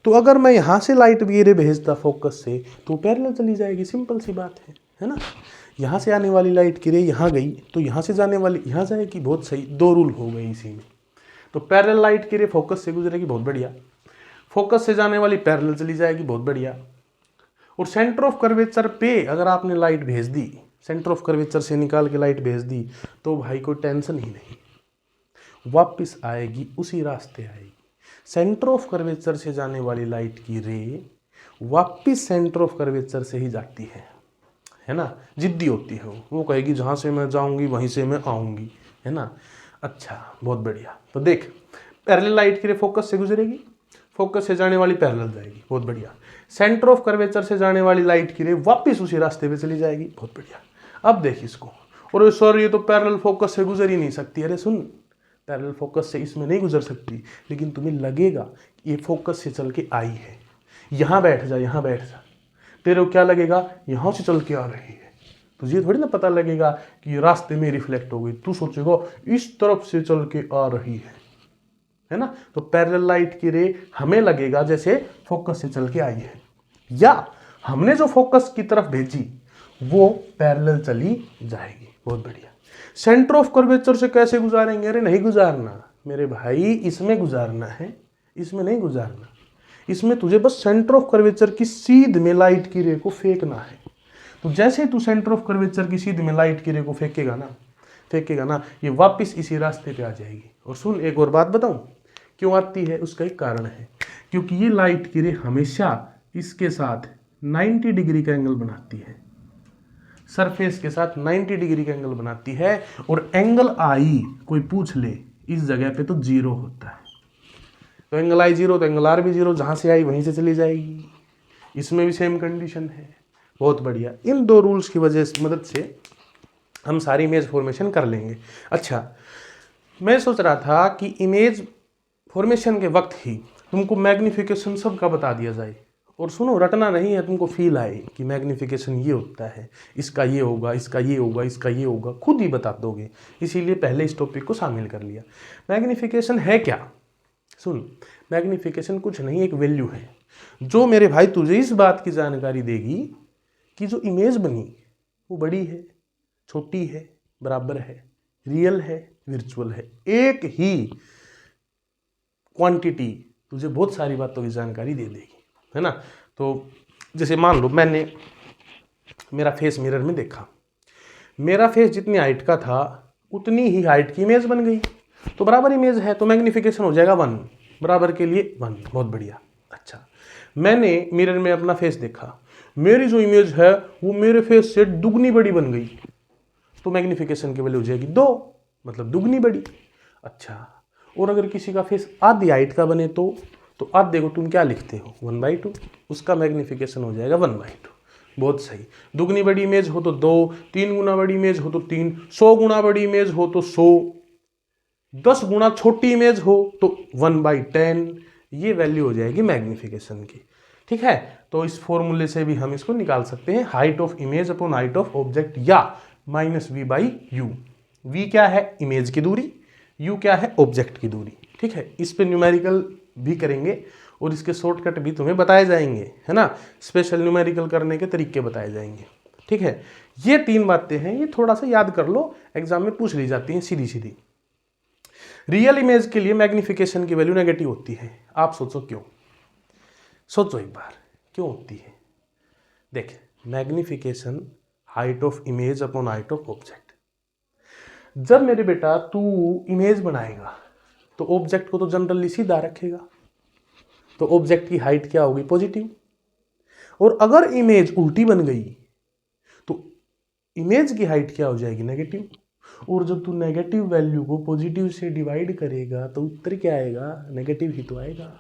तो अगर मैं यहाँ से लाइट की रे भेजता फोकस से तो पैरेलल चली जाएगी, सिंपल सी बात है ना। यहाँ से आने वाली लाइट की रे यहाँ गई तो यहाँ से जाने वाली यहाँ जाएगी। बहुत सही, दो रूल हो गए इसी में। तो पैरेलल लाइट की रे फोकस से गुजरेगी, बहुत बढ़िया। फोकस से जाने वाली पैरेलल चली जाएगी, बहुत बढ़िया। और सेंटर ऑफ कर्वेचर पे अगर आपने लाइट भेज दी, सेंटर ऑफ कर्वेचर से निकाल के लाइट भेज दी तो भाई कोई टेंशन ही नहीं, वापस आएगी उसी रास्ते आएगी। सेंटर ऑफ कर्वेचर से जाने वाली लाइट की रे वापस सेंटर ऑफ कर्वेचर से ही जाती है ना। जिद्दी होती है वो कहेगी जहाँ से मैं जाऊँगी वहीं से मैं आऊँगी, है ना। अच्छा बहुत बढ़िया। तो देख, पैरेलल लाइट की रे फोकस से गुजरेगी, फोकस से जाने वाली पैरेलल जाएगी, बहुत बढ़िया। सेंटर ऑफ कर्वेचर से जाने वाली लाइट की रे वापस उसी रास्ते पे चली जाएगी, बहुत बढ़िया। अब देख इसको, और सर ये तो पैरेलल फोकस से गुजर ही नहीं सकती। अरे सुन, पैरेलल फोकस से इसमें नहीं गुजर सकती, लेकिन तुम्हें लगेगा ये फोकस से चल के आई है। यहाँ बैठ जा, यहाँ बैठ जा, तेरे को क्या लगेगा, यहाँ से चल के आ रही है। तुझे थोड़ी ना पता लगेगा कि ये रास्ते में रिफ्लेक्ट हो गई, तू सोचेगा इस तरफ से चल के आ रही है ना। तो पैरेलल लाइट की रे हमें लगेगा जैसे फोकस से चल के आई है, या हमने जो फोकस की तरफ भेजी वो पैरेलल चली जाएगी। बहुत बढ़िया। सेंटर ऑफ कर्वेचर से कैसे गुजारेंगे, अरे नहीं गुजारना मेरे भाई, इसमें गुजारना है, इसमें नहीं गुजारना। इसमें तुझे बस सेंटर ऑफ कर्वेचर की सीध में लाइट की रे को फेंकना है। तो जैसे तू सेंटर ऑफ कर्वेचर की सीध में लाइट की रे को फेंकेगा ना, ये वापस इसी रास्ते पे आ जाएगी। और सुन, एक और बात बताऊं क्यों आती है, उसका एक कारण है, क्योंकि ये लाइट की रे हमेशा इसके साथ 90 डिग्री का एंगल बनाती है, सरफेस के साथ 90 डिग्री का एंगल बनाती है। और एंगल आई कोई पूछ ले इस जगह पे तो 0 होता है। तो एंगल आई 0 तो एंगल आर भी 0, जहाँ से आई वहीं से चली जाएगी। इसमें भी सेम कंडीशन है। बहुत बढ़िया। इन दो रूल्स की मदद से हम सारी इमेज फॉर्मेशन कर लेंगे। अच्छा, मैं सोच रहा था कि इमेज फॉर्मेशन के वक्त ही तुमको मैग्निफिकेशन सब का बता दिया जाए। और सुनो, रटना नहीं है, तुमको फील आए कि मैग्निफिकेशन ये होता है, इसका ये होगा, इसका ये होगा, इसका ये होगा, खुद ही बता दोगे। इसीलिए पहले इस टॉपिक को शामिल कर लिया। मैग्निफिकेशन है क्या? सुन, मैग्निफिकेशन कुछ नहीं, एक वैल्यू है जो मेरे भाई तुझे इस बात की जानकारी देगी कि जो इमेज बनी वो बड़ी है, छोटी है, बराबर है, रियल है, वर्चुअल है। एक ही क्वांटिटी तुझे बहुत सारी बातों की जानकारी दे देगी, है ना। तो जैसे मान लो मैंने मेरा फेस मिरर में देखा, मेरा फेस जितनी हाइट का था उतनी ही हाइट की इमेज बन गई, तो बराबर इमेज है, तो मैग्निफिकेशन हो जाएगा 1। बराबर के लिए 1, बहुत बढ़िया। अच्छा, मैंने मिरर में अपना फेस देखा, मेरी जो इमेज है वो मेरे फेस से दुगनी बड़ी बन गई, तो मैग्निफिकेशन की वैल्यू हो जाएगी 2, मतलब दुगनी बड़ी। अच्छा, और अगर किसी का फेस आधी हाइट का बने तो आधे को तुम क्या लिखते हो 1/2, उसका मैग्निफिकेशन हो जाएगा 1/2। बहुत सही। दुगनी बड़ी इमेज हो तो 2, 3 गुना बड़ी इमेज हो तो 3, 100 गुना बड़ी इमेज हो तो 100, 10 गुना छोटी इमेज हो तो 1/10, ये वैल्यू हो जाएगी मैग्निफिकेशन की। ठीक है, तो इस फॉर्मूले से भी हम इसको निकाल सकते हैं, height of image upon height of object, या -v/u। v क्या है, इमेज की दूरी, u क्या है, ऑब्जेक्ट की दूरी। ठीक है, इस पे न्यूमेरिकल भी करेंगे और इसके शॉर्टकट भी तुम्हें बताए जाएंगे, है ना, स्पेशल न्यूमेरिकल करने के तरीके बताए जाएंगे। ठीक है, ये 3 बातें हैं, ये थोड़ा सा याद कर लो, एग्जाम में पूछ ली जाती हैं सीधी सीधी। रियल इमेज के लिए मैग्निफिकेशन की वैल्यू नेगेटिव होती है, आप सोचो क्यों, सोचो एक बार क्यों होती है। देख, magnification height of image upon height of object. जब मेरे बेटा तू इमेज बनाएगा तो ऑब्जेक्ट को तो जनरली सीधा रखेगा, तो ऑब्जेक्ट की हाइट क्या होगी, पॉजिटिव। और अगर इमेज उल्टी बन गई तो इमेज की हाइट क्या हो जाएगी, नेगेटिव। और जब तू नेगेटिव वैल्यू को पॉजिटिव से डिवाइड करेगा तो उत्तर क्या आएगा, नेगेटिव ही तो आएगा।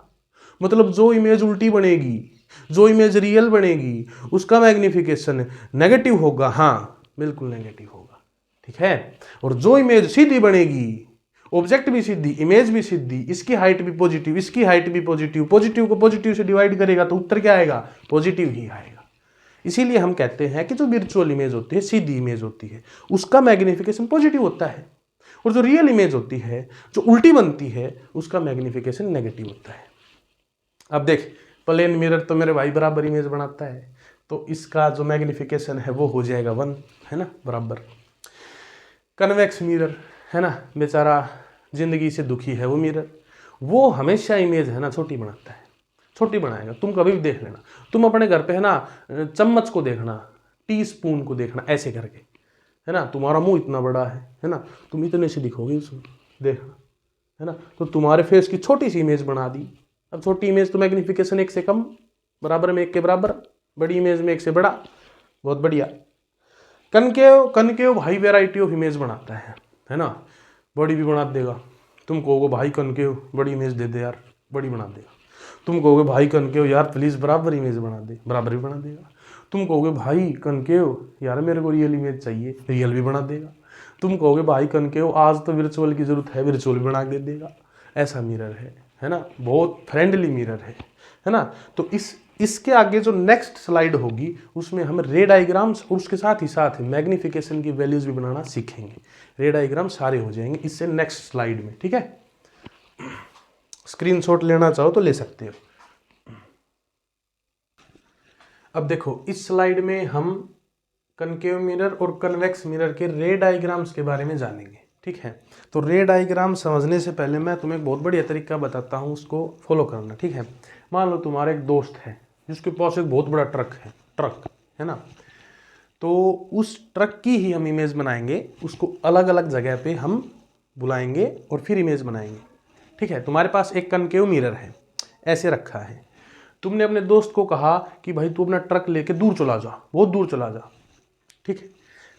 मतलब जो इमेज उल्टी बनेगी, जो इमेज रियल बनेगी, उसका मैग्निफिकेशन नेगेटिव होगा, हाँ बिल्कुल नेगेटिव होगा। ठीक है, और जो इमेज सीधी बनेगी, ऑब्जेक्ट भी सीधी, इमेज भी सीधी, इसकी हाइट भी पॉजिटिव, इसकी हाइट भी पॉजिटिव, पॉजिटिव को पॉजिटिव से डिवाइड करेगा तो उत्तर क्या आएगा, पॉजिटिव ही आएगा। इसीलिए हम कहते हैं कि जो वर्चुअल इमेज होती है, सीधी इमेज होती है, उसका मैग्निफिकेशन पॉजिटिव होता है, और जो रियल इमेज होती है, जो उल्टी बनती है, उसका मैग्निफिकेशन नेगेटिव होता है। अब देख, प्लेन मिरर तो मेरे भाई बराबर इमेज बनाता है, तो इसका जो मैग्निफिकेशन है वो हो जाएगा 1, है ना, बराबर। कन्वेक्स मिरर है ना, बेचारा जिंदगी से दुखी है वो मिरर, वो हमेशा इमेज है ना छोटी बनाता है, छोटी बनाएगा। तुम कभी भी देख लेना, तुम अपने घर पे है ना चम्मच को देखना, टी स्पून को देखना, ऐसे करके, है ना, तुम्हारा मुंह इतना बड़ा है ना, तुम इतने से दिखोगे उसमें, देखना, है ना, तो तुम्हारे फेस की छोटी सी इमेज बना दी। अब छोटी इमेज तो मैग्निफिकेशन 1 से कम, बराबर में 1 के बराबर, बड़ी इमेज में 1 से बड़ा, बहुत बढ़िया। कनकेव, कनकेव भाई वेराइटी ऑफ इमेज बनाता है ना, बड़ी भी बना देगा। तुम कहोगे भाई कनकेव बड़ी इमेज दे दे यार, बड़ी बना देगा। तुम कहोगे भाई कनकेव यार प्लीज बराबर इमेज बना दे, बराबर भी बना देगा। तुम कहोगे भाई कनकेव यार मेरे को रियल इमेज चाहिए, रियल भी बना देगा। तुम कहोगे भाई कनकेव आज तो वर्चुअल की जरूरत है, वर्चुअल भी बना दे देगा। ऐसा मिरर है ना, बहुत फ्रेंडली मिरर है ना। तो इसके आगे जो नेक्स्ट स्लाइड होगी उसमें हम रे डायग्राम्स और उसके साथ ही मैग्निफिकेशन की वैल्यूज भी बनाना सीखेंगे। रे डायग्राम सारे हो जाएंगे इससे नेक्स्ट स्लाइड में, ठीक है। स्क्रीनशॉट लेना चाहो तो ले सकते हो। अब देखो इस स्लाइड में हम कनकेव मिरर और कन्वेक्स मिरर के रे डायग्राम्स के बारे में जानेंगे, ठीक है। तो रे डायग्राम समझने से पहले मैं तुम्हें एक बहुत बढ़िया तरीका बताता हूँ, उसको फॉलो करना, ठीक है। मान लो तुम्हारा एक दोस्त है जिसके पास एक बहुत बड़ा ट्रक है ना, तो उस ट्रक की ही हम इमेज बनाएंगे, उसको अलग अलग जगह पे हम बुलाएंगे और फिर इमेज बनाएंगे, ठीक है। तुम्हारे पास एक कनकेव मिरर है, ऐसे रखा है। तुमने अपने दोस्त को कहा कि भाई तू अपना ट्रक लेके दूर चला जा, बहुत दूर चला जा, ठीक है।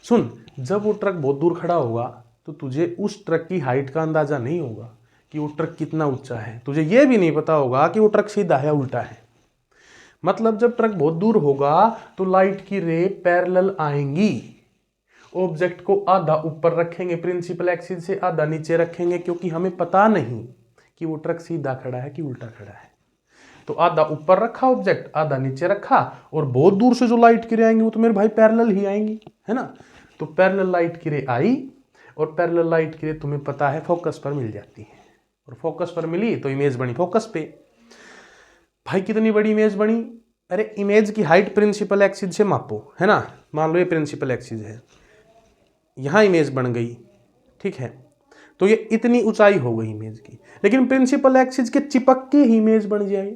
सुन, जब वो ट्रक बहुत दूर खड़ा होगा तो तुझे उस ट्रक की हाइट का अंदाजा नहीं होगा कि वो ट्रक कितना ऊंचा है, तुझे ये भी नहीं पता होगा कि वो ट्रक सीधा है उल्टा है। मतलब जब ट्रक बहुत दूर होगा तो लाइट की रे पैरेलल आएंगी, ऑब्जेक्ट को आधा ऊपर रखेंगे प्रिंसिपल एक्सिस से, आधा नीचे रखेंगे, क्योंकि हमें पता नहीं कि वो ट्रक सीधा खड़ा है कि उल्टा खड़ा है। तो आधा ऊपर रखा ऑब्जेक्ट, आधा नीचे रखा, और बहुत दूर से जो लाइट की रे आएंगी वो तो मेरे भाई पैरेलल ही आएंगी, है ना। तो पैरेलल लाइट की रे आई, और पैरेलल लाइट की रे तुम्हें पता है फोकस पर मिल जाती है, और फोकस पर मिली तो इमेज बनी फोकस पे। भाई कितनी बड़ी इमेज बनी, अरे इमेज की हाइट प्रिंसिपल एक्सिस से मापो, है ना। मान लो ये प्रिंसिपल एक्सिस है, यहाँ इमेज बन गई, ठीक है। तो ये इतनी ऊंचाई हो गई इमेज की, लेकिन प्रिंसिपल एक्सिस के चिपक के ही इमेज बन जाए,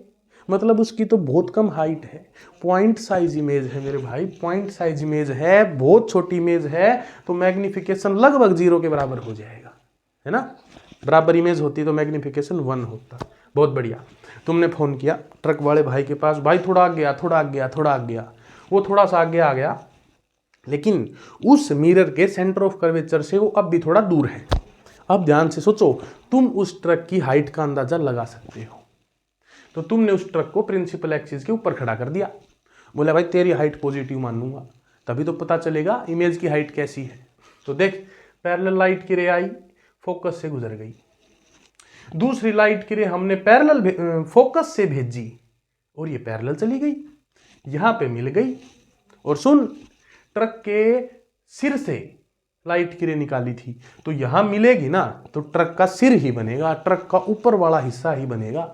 मतलब उसकी तो बहुत कम हाइट है, पॉइंट साइज इमेज है मेरे भाई, पॉइंट साइज इमेज है, बहुत छोटी इमेज है, तो मैग्निफिकेशन लगभग 0 के बराबर हो जाएगा, है ना। बराबर इमेज होती तो मैग्निफिकेशन 1 होता, बहुत बढ़िया। तुमने फ़ोन किया ट्रक वाले भाई के पास, भाई थोड़ा आगे गया, थोड़ा आगे गया, थोड़ा आगे गया। वो थोड़ा सा आगे आ गया, लेकिन उस मिरर के सेंटर ऑफ कर्वेचर से वो अब भी थोड़ा दूर है। अब ध्यान से सोचो, तुम उस ट्रक की हाइट का अंदाजा लगा सकते हो। तो तुमने उस ट्रक को प्रिंसिपल एक्सिस के ऊपर खड़ा कर दिया। बोला भाई तेरी हाइट पॉजिटिव मानूंगा, तभी तो पता चलेगा इमेज की हाइट कैसी है। तो देख, पैरेलल लाइट की रे आई, फोकस से गुजर गई। दूसरी लाइट की रे हमने पैरेलल फोकस से भेजी और ये पैरेलल चली गई, यहां पे मिल गई। और सुन, ट्रक के सिर से लाइट की रे निकाली थी, तो यहां मिलेगी ना, तो ट्रक का सिर ही बनेगा, ट्रक का ऊपर वाला हिस्सा ही बनेगा,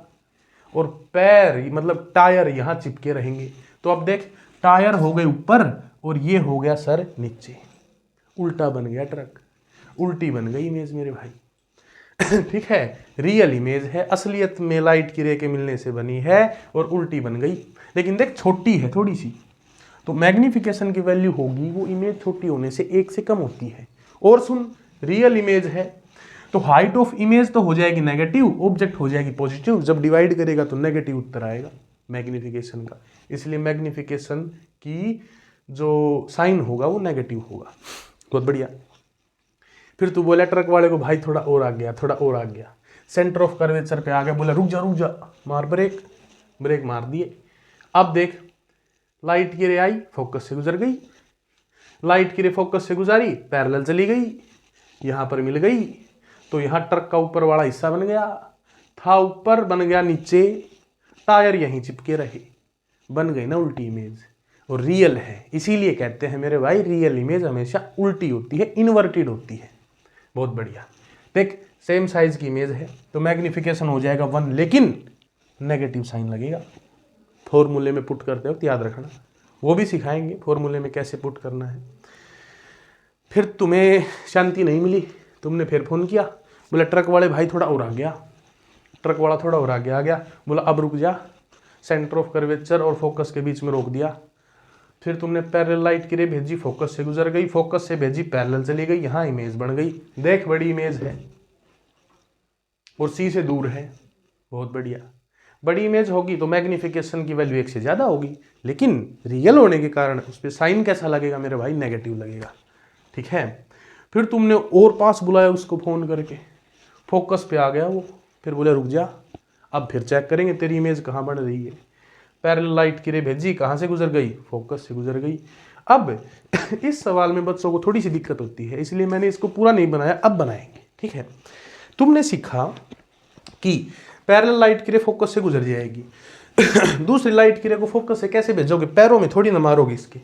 और पैर मतलब टायर यहां चिपके रहेंगे। तो अब देख, टायर हो गए ऊपर और ये हो गया सर नीचे, उल्टा बन गया ट्रक, उल्टी बन गई इमेज मेरे भाई। ठीक है, रियल इमेज है, असलियत में लाइट की रे के मिलने से बनी है और उल्टी बन गई। लेकिन देख, छोटी है थोड़ी सी, तो मैग्निफिकेशन की वैल्यू होगी वो इमेज छोटी होने से 1 से कम होती है। और सुन, रियल इमेज है तो हाइट ऑफ इमेज तो हो जाएगी नेगेटिव, ऑब्जेक्ट हो जाएगी पॉजिटिव। जब डिवाइड करेगा तो नेगेटिव उत्तर आएगा मैग्निफिकेशन का, इसलिए मैग्निफिकेशन की जो साइन होगा वो नेगेटिव होगा। बहुत बढ़िया। फिर तू बोला ट्रक वाले को, भाई थोड़ा और आ गया, थोड़ा और आ गया, सेंटर ऑफ कर्वेचर पे आ गया। बोला रुक जा, मार ब्रेक, ब्रेक मार दिए। अब देख, लाइट की रे आई, फोकस से गुजर गई, लाइट की रे फोकस से गुजारी, पैरेलल चली गई, यहां पर मिल गई, तो यहां ट्रक का ऊपर वाला हिस्सा बन गया, था ऊपर बन गया नीचे, टायर यहीं चिपके रहे, बन गई ना उल्टी इमेज। और रियल है, इसीलिए कहते हैं मेरे भाई रियल इमेज हमेशा उल्टी होती है, इन्वर्टेड होती है। बहुत बढ़िया। देख, सेम साइज की इमेज है तो मैग्निफिकेशन हो जाएगा 1, लेकिन नेगेटिव साइन लगेगा। फॉर्मूले में पुट करते वक्त याद रखना, वो भी सिखाएंगे फॉर्मूले में कैसे पुट करना है। फिर तुम्हें शांति नहीं मिली, तुमने फिर फोन किया, बोला ट्रक वाले भाई थोड़ा और आ गया, ट्रक वाला थोड़ा और आगे आ गया। बोला अब रुक जा, सेंटर ऑफ कर्वेचर और फोकस के बीच में रोक दिया। फिर तुमने पैरेलल लाइट की रे भेजी, फोकस से गुजर गई, फोकस से भेजी, पैरेलल चली गई, यहां इमेज बन गई। देख, बड़ी इमेज है और सी से दूर है। बहुत बढ़िया। बड़ी इमेज होगी तो मैग्निफिकेशन की वैल्यू 1 से ज़्यादा होगी, लेकिन रियल होने के कारण उस पर साइन कैसा लगेगा मेरे भाई, नेगेटिव लगेगा। ठीक है। फिर तुमने और पास बुलाया उसको फ़ोन करके, फोकस पे आ गया वो, फिर बोले रुक जा, अब फिर चेक करेंगे तेरी इमेज कहाँ बन रही है। पैरेलल लाइट की रे भेजी, कहाँ से गुजर गई, फोकस से गुजर गई। अब इस सवाल में बच्चों को थोड़ी सी दिक्कत होती है, इसलिए मैंने इसको पूरा नहीं बनाया, अब बनाएंगे। ठीक है। तुमने सीखा कि पैरेलल लाइट की रे फोकस से गुजर जाएगी, दूसरी लाइट की रे को फोकस से कैसे भेजोगे, पैरों में थोड़ी ना मारोगे इसके,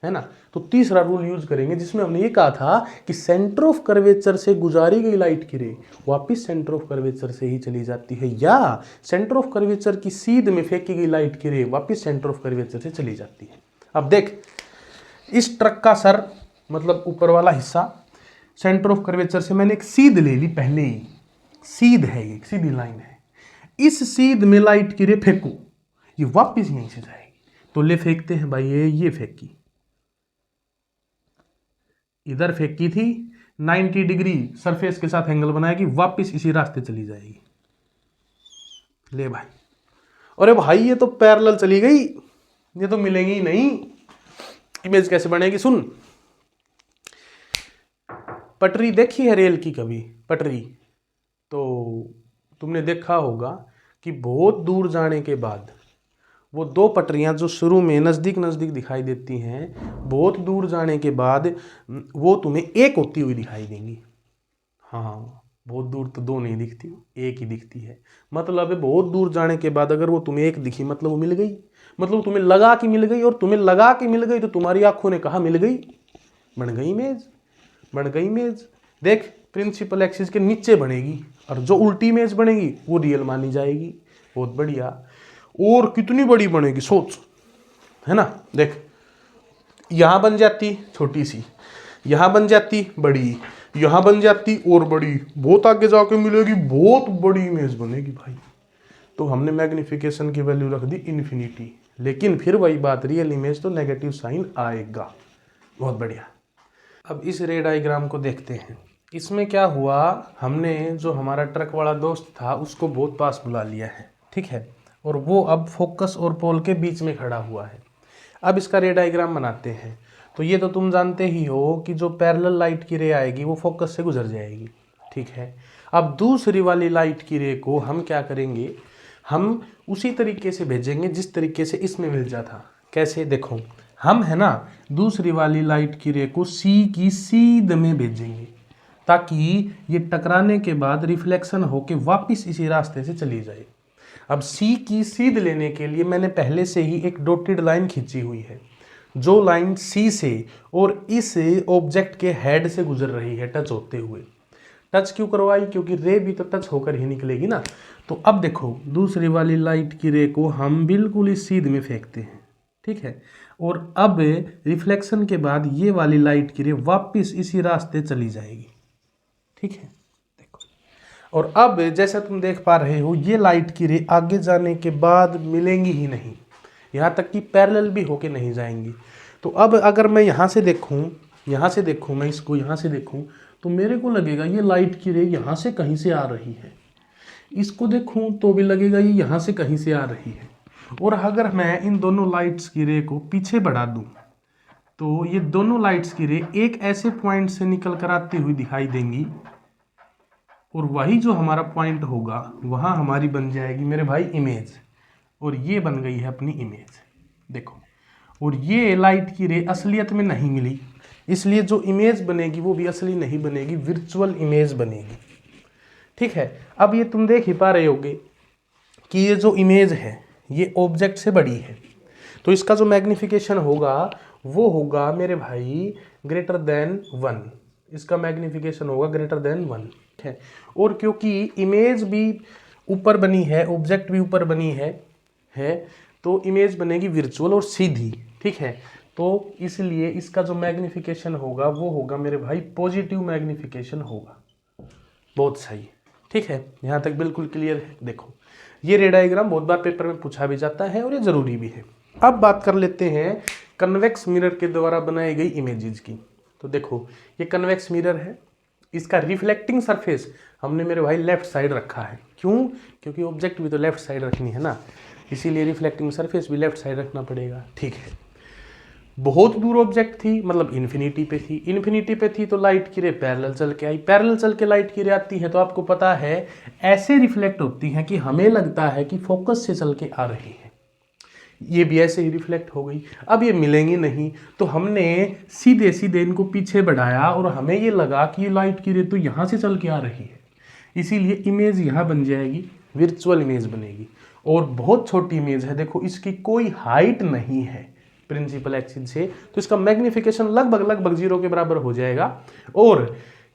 है ना। तो तीसरा रूल यूज करेंगे जिसमें हमने ये कहा था कि सेंटर ऑफ कर्वेचर से गुजारी गई लाइट की रे वापस सेंटर ऑफ कर्वेचर से ही चली जाती है, या सेंटर ऑफ कर्वेचर की सीध में फेंकी गई लाइट की रे वापस सेंटर ऑफ कर्वेचर से चली जाती है। अब देख, इस ट्रक का सर मतलब ऊपर वाला हिस्सा सेंटर ऑफ कर्वेचर से मैंने एक सीध ले ली, पहले ही सीध है, एक सीधी लाइन है, इस सीध में लाइट की रे फेंकू, ये वापस यहीं से जाएगी। तो ले फेंकते हैं भाई, ये फेंकी, इधर फेंकी थी, 90 डिग्री सरफेस के साथ एंगल बनाएगी, वापस इसी रास्ते चली जाएगी। ले भाई, अरे भाई ये तो पैरेलल चली गई, ये तो मिलेंगी ही नहीं, इमेज कैसे बनेगी। सुन, पटरी देखी है रेल की कभी, पटरी तो तुमने देखा होगा कि बहुत दूर जाने के बाद वो 2 पटरियां जो शुरू में नज़दीक नज़दीक दिखाई देती हैं, बहुत दूर जाने के बाद वो तुम्हें एक होती हुई दिखाई देंगी। हाँ, बहुत दूर तो 2 नहीं दिखती, एक ही दिखती है। मतलब बहुत दूर जाने के बाद अगर वो तुम्हें एक दिखी, मतलब वो मिल गई, मतलब तुम्हें लगा कि मिल गई, और तुम्हें लगा कि मिल गई तो तुम्हारी आंखों ने कहा मिल गई, बन गई इमेज, बन गई इमेज। देख, प्रिंसिपल एक्सिस के नीचे बनेगी, और जो उल्टी इमेज बनेगी वो रियल मानी जाएगी। बहुत बढ़िया। और कितनी बड़ी बनेगी सोच, है ना। देख, यहां बन जाती छोटी सी, यहां बन जाती बड़ी, यहां बन जाती और बड़ी, बहुत आगे जाके मिलेगी, बहुत बड़ी इमेज बनेगी भाई। तो हमने मैग्निफिकेशन की वैल्यू रख दी इन्फिनिटी, लेकिन फिर वही बात, रियल इमेज तो नेगेटिव साइन आएगा। बहुत बढ़िया। अब इस रे डायग्राम को देखते हैं। इसमें क्या हुआ, हमने जो हमारा ट्रक वाला दोस्त था उसको बहुत पास बुला लिया है, ठीक है, और वो अब फोकस और पोल के बीच में खड़ा हुआ है। अब इसका रे डायग्राम बनाते हैं। तो ये तो तुम जानते ही हो कि जो पैरेलल लाइट की रे आएगी वो फोकस से गुजर जाएगी, ठीक है। अब दूसरी वाली लाइट की रे को हम क्या करेंगे, हम उसी तरीके से भेजेंगे जिस तरीके से इसमें भेजा था। कैसे, देखो हम है ना दूसरी वाली लाइट की रे को सी की सीध में भेजेंगे ताकि ये टकराने के बाद रिफ्लेक्शन होके वापस इसी रास्ते से चली जाए। अब सी की सीध लेने के लिए मैंने पहले से ही एक डॉटेड लाइन खींची हुई है, जो लाइन सी से और इस ऑब्जेक्ट के हेड से गुजर रही है टच होते हुए। टच क्यों करवाई, क्योंकि रे भी तो टच होकर ही निकलेगी ना। तो अब देखो दूसरी वाली लाइट की रे को हम बिल्कुल इस सीध में फेंकते हैं, ठीक है, और अब रिफ्लेक्शन के बाद ये वाली लाइट की रे वापस इसी रास्ते चली जाएगी, ठीक है। देखो, और अब जैसा तुम देख पा रहे हो ये लाइट की रे आगे जाने के बाद मिलेंगी ही नहीं, यहाँ तक कि पैरेलल भी होके नहीं जाएंगी। तो अब अगर मैं यहाँ से देखूँ, मैं इसको यहाँ से देखूँ तो मेरे को लगेगा ये लाइट की रे यहाँ से कहीं से आ रही है। इसको देखूँ तो भी लगेगा ये यहाँ से कहीं से आ रही है। और अगर मैं इन दोनों लाइट्स की रे को पीछे बढ़ा दूँ तो ये दोनों लाइट्स की रे एक ऐसे पॉइंट से निकल कर आती हुई दिखाई देंगी, और वही जो हमारा पॉइंट होगा वहाँ हमारी बन जाएगी मेरे भाई इमेज, और ये बन गई है अपनी इमेज। देखो, और ये लाइट की रे असलियत में नहीं मिली, इसलिए जो इमेज बनेगी वो भी असली नहीं बनेगी, विर्चुअल इमेज बनेगी, ठीक है। अब ये तुम देख ही पा रहे होगे कि ये जो इमेज है ये ऑब्जेक्ट से बड़ी है, तो इसका जो मैग्निफिकेशन होगा वो होगा मेरे भाई ग्रेटर देन 1। इसका मैग्निफिकेशन होगा ग्रेटर देन 1, ठीक है। और क्योंकि इमेज भी ऊपर बनी है, ऑब्जेक्ट भी ऊपर बनी है तो इमेज बनेगी विर्चुअल और सीधी, ठीक है। तो इसलिए इसका जो मैग्निफिकेशन होगा वो होगा मेरे भाई पॉजिटिव मैग्निफिकेशन होगा। बहुत सही, ठीक है, यहाँ तक बिल्कुल क्लियर है। देखो ये रे डायग्राम बहुत बार पेपर में पूछा भी जाता है और ये जरूरी भी है। अब बात कर लेते हैं कन्वेक्स मिरर के द्वारा बनाई गई इमेजेस की। तो देखो ये कन्वेक्स मिरर है, इसका रिफ्लेक्टिंग सरफेस हमने मेरे भाई लेफ्ट साइड रखा है। क्यों, क्योंकि ऑब्जेक्ट भी तो लेफ्ट साइड रखनी है ना, इसीलिए रिफ्लेक्टिंग सरफेस भी लेफ्ट साइड रखना पड़ेगा, ठीक है। बहुत दूर ऑब्जेक्ट थी, मतलब इन्फिनिटी पे थी तो लाइट की रे पैरेलल चल के आई, पैरेलल चल के लाइट की रे आती है तो आपको पता है ऐसे रिफ्लेक्ट होती हैं कि हमें लगता है कि फोकस से चल के आ रही है। ये भी ऐसे ही रिफ्लेक्ट हो गई। अब ये मिलेंगी नहीं तो हमने सीधे सीधे इनको पीछे बढ़ाया और हमें ये लगा कि ये लाइट की रे तो यहाँ से चल के आ रही है, इसीलिए इमेज यहाँ बन जाएगी, विर्चुअल इमेज बनेगी। और बहुत छोटी इमेज है, देखो इसकी कोई हाइट नहीं है प्रिंसिपल एक्सिस से, तो इसका मैग्निफिकेशन लगभग 0 के बराबर हो जाएगा। और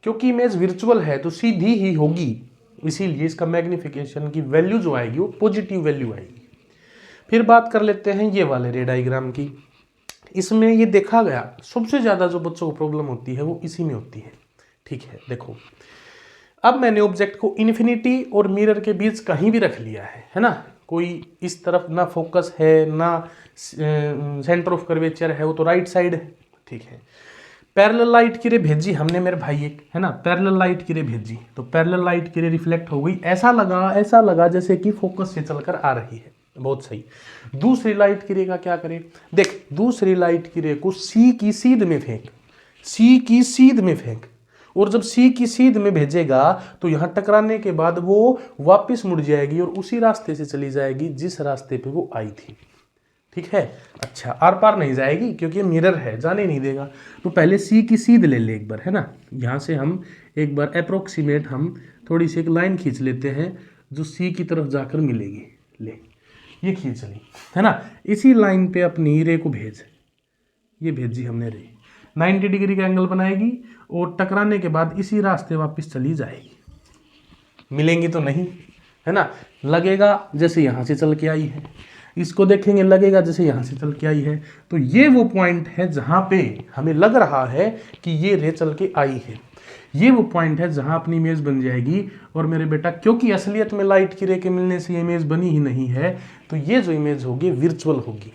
क्योंकि इमेज विर्चुअल है तो सीधी ही होगी, इसीलिए इसका मैग्निफिकेशन की वैल्यू जो आएगी वो पॉजिटिव वैल्यू आएगी। फिर बात कर लेते हैं ये वाले रे डायग्राम की। इसमें ये देखा गया सबसे ज़्यादा जो बच्चों को प्रॉब्लम होती है वो इसी में होती है, ठीक है। देखो अब मैंने ऑब्जेक्ट को इन्फिनिटी और मिरर के बीच कहीं भी रख लिया है ना, कोई इस तरफ ना फोकस है ना सेंटर ऑफ कर्वेचर है, वो तो राइट साइड है, ठीक है। पैरेलल लाइट की रे भेजी हमने मेरे भाई एक, है ना, पैरेलल लाइट की रे भेजी तो पैरेलल लाइट की रे रिफ्लेक्ट हो गई, ऐसा लगा जैसे कि फोकस से चलकर आ रही है, बहुत सही। दूसरी लाइट की रे का क्या करें, देख दूसरी लाइट की रे को सी की सीध में फेंक, और जब सी की सीध में भेजेगा तो यहाँ टकराने के बाद वो वापस मुड़ जाएगी और उसी रास्ते से चली जाएगी जिस रास्ते पे वो आई थी, ठीक है। अच्छा, आर पार नहीं जाएगी क्योंकि ये मिरर है, जाने नहीं देगा। तो पहले सी की सीध ले ले एक बार, है ना, यहाँ से हम एक बार अप्रोक्सीमेट हम थोड़ी सी एक लाइन खींच लेते हैं जो सी की तरफ जाकर मिलेगी। ले ये खींच ली, है ना, इसी लाइन पे अपनी रे को भेज, ये भेजी हमने रे 90 डिग्री का एंगल बनाएगी और टकराने के बाद इसी रास्ते वापस चली जाएगी। मिलेंगी तो नहीं, है ना, लगेगा जैसे यहाँ से चल के आई है, इसको देखेंगे लगेगा जैसे यहाँ से चल के आई है। तो ये वो पॉइंट है जहाँ पे हमें लग रहा है कि ये रे चल के आई है, ये वो पॉइंट है जहाँ अपनी इमेज बन जाएगी। और मेरे बेटा क्योंकि असलियत में लाइट की रे के मिलने से ये इमेज बनी ही नहीं है, तो ये जो इमेज होगी विर्चुअल होगी।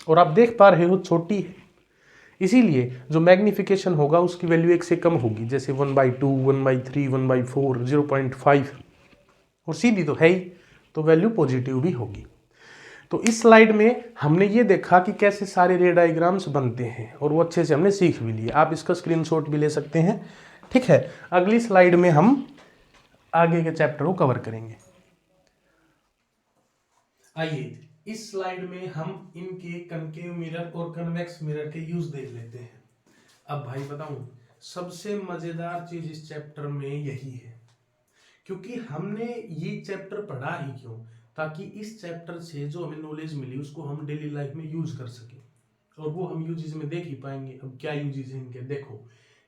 और आप देख पा रहे हो छोटी है, इसीलिए जो मैग्निफिकेशन होगा उसकी वैल्यू 1 से कम होगी, जैसे 1/2, 1/3, 1/4, 0.5, और सीधी तो है ही, तो वैल्यू पॉजिटिव भी होगी। तो इस स्लाइड में हमने ये देखा कि कैसे सारे रे डायग्राम्स बनते हैं और वो अच्छे से हमने सीख भी लिए। आप इसका स्क्रीनशॉट भी ले सकते हैं, ठीक है। अगली स्लाइड में हम आगे के चैप्टर को कवर करेंगे। आइए इस स्लाइड में हम इनके कनकेव मिरर और कन्वेक्स मिरर के यूज देख लेते हैं। अब भाई बताऊं, सबसे मजेदार चीज इस चैप्टर में यही है, क्योंकि हमने ये चैप्टर पढ़ा ही क्यों, ताकि इस चैप्टर से जो हमें नॉलेज मिली उसको हम डेली लाइफ में यूज कर सके, और वो हम यूजेस में देख ही पाएंगे। अब क्या यूजेस हैं इनके, देखो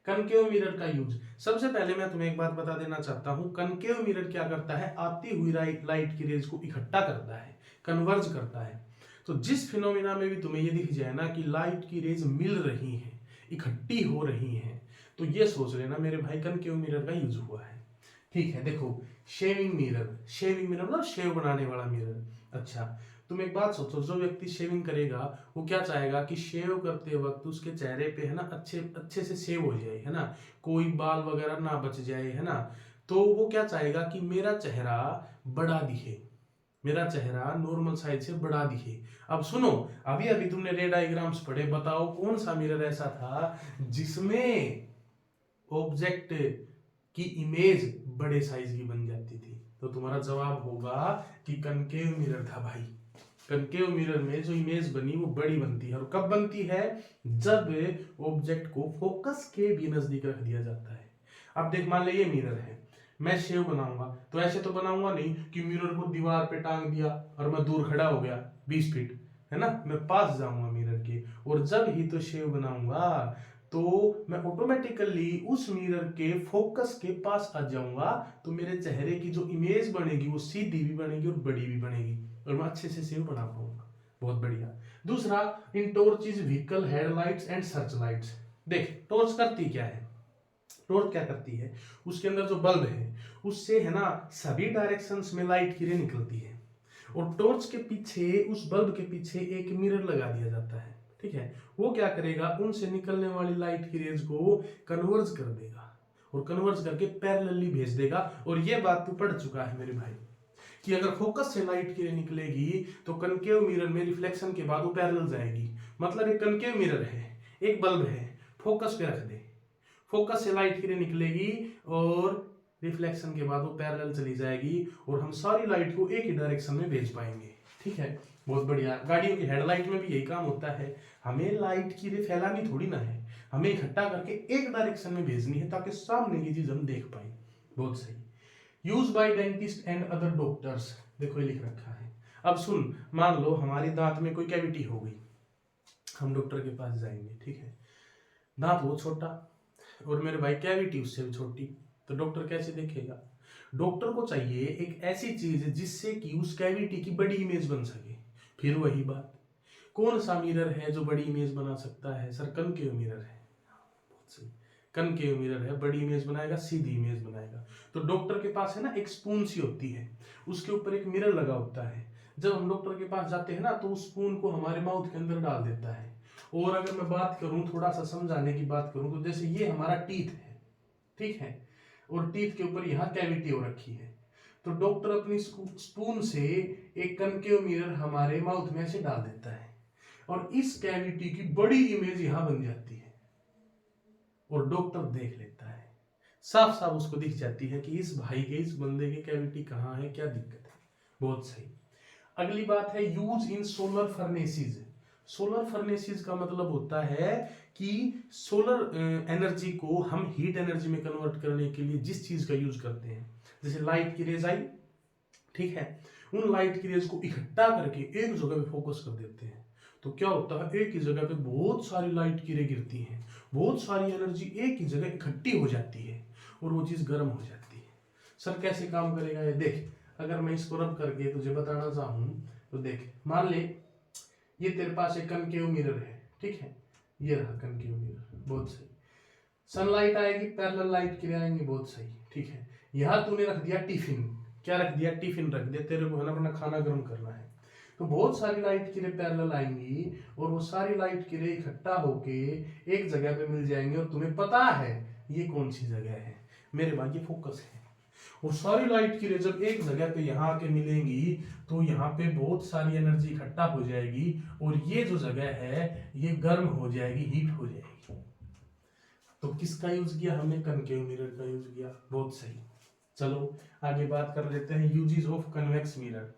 कनकेव मिरर का यूज। सबसे पहले मैं तुम्हें एक बात बता देना चाहता हूं, कनकेव मिरर क्या करता है, आती हुई लाइट की रेज को इकट्ठा करता है, कन्वर्ज करता है। तो जिस फिनोमिना में भी तुम्हें ये दिख जाए ना कि लाइट की रेज मिल रही है, इकट्ठी हो रही है, तो ये सोच लेना मेरे भाई कनकेव मिरर का यूज हुआ है। ठीक है, देखो शेविंग मिरर, शेविंग मिरर मतलब शेव बनाने वाला मिरर। अच्छा, तुम एक बात सोचो, जो व्यक्ति शेविंग करेगा वो क्या चाहेगा कि शेव करते वक्त उसके चेहरे पे है ना अच्छे अच्छे से शेव हो जाए, है ना, कोई बाल वगैरह ना बच जाए, है ना। तो वो क्या चाहेगा कि मेरा चेहरा बड़ा दिखे, मेरा चेहरा नॉर्मल साइज से बड़ा दिखे। अब सुनो, अभी अभी तुमने रे डायग्राम्स पढ़े, बताओ कौन सा मिरर ऐसा था जिसमें ऑब्जेक्ट की इमेज बड़े साइज की बन जाती थी? तो तुम्हारा जवाब होगा कि कनकेव मिरर था भाई। कनकेव मिरर में जो इमेज बनी वो बड़ी बनती है, और कब बनती है, जब ऑब्जेक्ट को फोकस के भी नजदीक रख दिया जाता है। अब देख, मान ले ये मिरर है, मैं शेव बनाऊंगा तो ऐसे तो बनाऊंगा नहीं कि मिरर को दीवार पे टांग दिया और मैं दूर खड़ा हो गया 20 फीट, है ना, मैं पास जाऊंगा मिरर के, और जब ही तो शेव बनाऊंगा तो मैं ऑटोमेटिकली उस मिरर के फोकस के पास आ जाऊंगा, तो मेरे चेहरे की जो इमेज बनेगी वो सीधी भी बनेगी और बड़ी भी बनेगी, और मैं अच्छे से सेव बना पाऊंगा। बहुत बढ़िया। दूसरा, in torch is vehicle headlights and search lights. देख टॉर्च करती क्या है, टॉर्च क्या करती है, उसके अंदर जो बल्ब है उससे है ना सभी डायरेक्शंस में लाइट किरणें निकलती है, और टॉर्च के पीछे, उस बल्ब के पीछे एक मिरर लगा दिया जाता है, ठीक है। वो क्या करेगा, उनसे निकलने वाली लाइट की रेज को कन्वर्ज कर देगा, और कन्वर्ज करके पैरेलली भेज देगा। और ये बात तू पढ़ चुका है मेरे भाई, कि अगर फोकस से लाइट की निकलेगी तो कनकेव मिरर में रिफ्लेक्शन के बाद वो पैरेलल जाएगी। मतलब एक कनकेव मिरर है, एक बल्ब है, फोकस पे रख दे, फोकस से लाइट किरण निकलेगी और रिफ्लेक्शन के बाद वो पैरेलल चली जाएगी, और हम सारी लाइट को एक ही डायरेक्शन में भेज पाएंगे, ठीक है। बहुत बढ़िया। गाड़ियों की हेडलाइट में भी यही काम होता है, हमें लाइट की रे फैलानी थोड़ी ना है, हमें इकट्ठा करके एक डायरेक्शन में भेजनी है ताकि सामने की चीज हम देख पाए। बहुत सही। Use by dentist and other doctors, देखो ये लिख रखा है। अब सुन, मान लो हमारे दांत में कोई कैविटी हो गई, हम डॉक्टर के पास जाएंगे, ठीक है। दांत बहुत छोटा और मेरे भाई कैविटी उससे भी छोटी, तो डॉक्टर कैसे देखेगा? डॉक्टर को चाहिए एक ऐसी चीज जिससे कि उस कैविटी की बड़ी इमेज बन सके। फिर वही बात, कौन सा मिरर है जो बड़ी इमेज बना सकता है? सर कनकेव मिरर है। बहुत सही, कनकेव मिरर है, बड़ी इमेज बनाएगा, सीधी इमेज बनाएगा। तो डॉक्टर के पास है ना एक स्पून सी होती है, उसके ऊपर एक मिरर लगा होता है। जब हम डॉक्टर के पास जाते हैं ना तो उस स्पून को हमारे माउथ के अंदर डाल देता है। और अगर मैं बात करूं, थोड़ा सा समझाने की बात करूं, तो जैसे ये हमारा टीथ है, ठीक है, और टीथ के ऊपर यहाँ कैविटी हो रखी है, तो डॉक्टर अपनी स्पून से एक कनकेव मिरर हमारे माउथ में ऐसे डाल देता है, और इस कैविटी की बड़ी इमेज यहां बन जाती है, और डॉक्टर देख लेता है, साफ साफ उसको दिख जाती है कि इस भाई के, इस बंदे के कैविटी कहाँ है, क्या दिक्कत है। बहुत सही। अगली बात है यूज इन सोलर फर्नेसीज। सोलर फर्नेसीज का मतलब होता है कि सोलर एनर्जी को हम हीट एनर्जी में कन्वर्ट करने के लिए जिस चीज का यूज करते हैं, जैसे लाइट की रेज आई, ठीक है, उन लाइट की रेज को इकट्ठा करके एक जगह पे फोकस कर देते हैं, तो क्या होता है, एक ही जगह पे बहुत सारी लाइट की रे गिरती हैं, बहुत सारी एनर्जी एक ही जगह इकट्ठी हो जाती है, और वो चीज गर्म हो जाती है। सर कैसे काम करेगा ये देख, अगर मैं इसको रब करके तुझे बताना चाहूं तो देख, मान ले ये तेरे पास एक कनकेव मिरर है, ठीक है, ये रहा कनकेव मिरर, बहुत सही। सनलाइट आएगी, पैरेलल लाइट की आएंगी, बहुत सही, ठीक है। यहां तूने रख दिया टिफिन, क्या रख दिया, टिफिन रख दिया, तेरे को है ना अपना खाना गर्म करना है, तो बहुत सारी लाइट की रे पैरेलल आएंगी और वो सारी लाइट की रे इकट्ठा होके एक जगह पे मिल जाएंगे और तुम्हें पता है ये कौन सी जगह है। मेरे भाई ये फोकस है। और सारी लाइट की रे जब एक जगह पे यहाँ आके मिलेंगी तो यहाँ पे बहुत सारी एनर्जी इकट्ठा हो जाएगी और ये जो जगह है ये गर्म हो जाएगी, हीट हो जाएगी। तो किसका यूज किया हमने? कनकेव मिरर का यूज किया। बहुत सही। चलो आगे बात कर लेते हैं uses of convex mirror.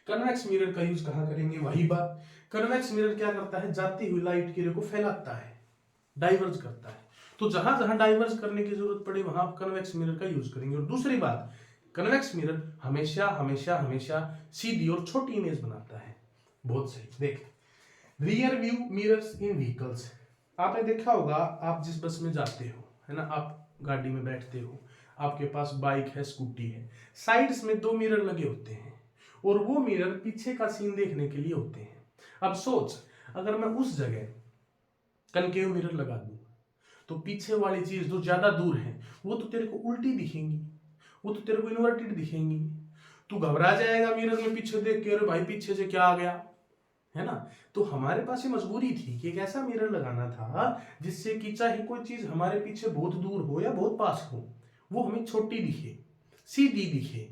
Convex mirror का यूज कहां करेंगे? वही बात, कन्वेक्स मिरर क्या करता है? जाती हुई लाइट की रे को फैलाता है, डाइवर्ज करता है। तो जहां जहां डाइवर्ज करने की जरूरत पड़े वहां आप कन्वेक्स मिरर का यूज करेंगे। और दूसरी बात, कन्वेक्स मिरर हमेशा हमेशा हमेशा सीधी और छोटी इमेज बनाता है। बहुत सही। देख, rear view mirrors in vehicles. आपने देखा होगा, आप जिस बस में जाते हो, है ना, आप गाड़ी में बैठते हो, आपके पास बाइक है, स्कूटी है, साइड्स में 2 मिरर लगे होते हैं और वो मिरर पीछे का सीन देखने के लिए होते हैं। अब सोच, अगर मैं उस जगह कनकेव मिरर लगा दूं तो पीछे वाली चीज जो ज्यादा दूर है वो तो तेरे को उल्टी दिखेंगी, वो तो तेरे को इन्वर्टेड दिखेंगी। तू घबरा जाएगा मिरर में पीछे देख के, अरे भाई पीछे से क्या आ गया, है ना। तो हमारे पास ये मजबूरी थी कि एक ऐसा मिरर लगाना था जिससे कि चाहे कोई चीज हमारे पीछे बहुत दूर हो या बहुत पास हो, वो हमें छोटी दिखे, सीधी दिखे।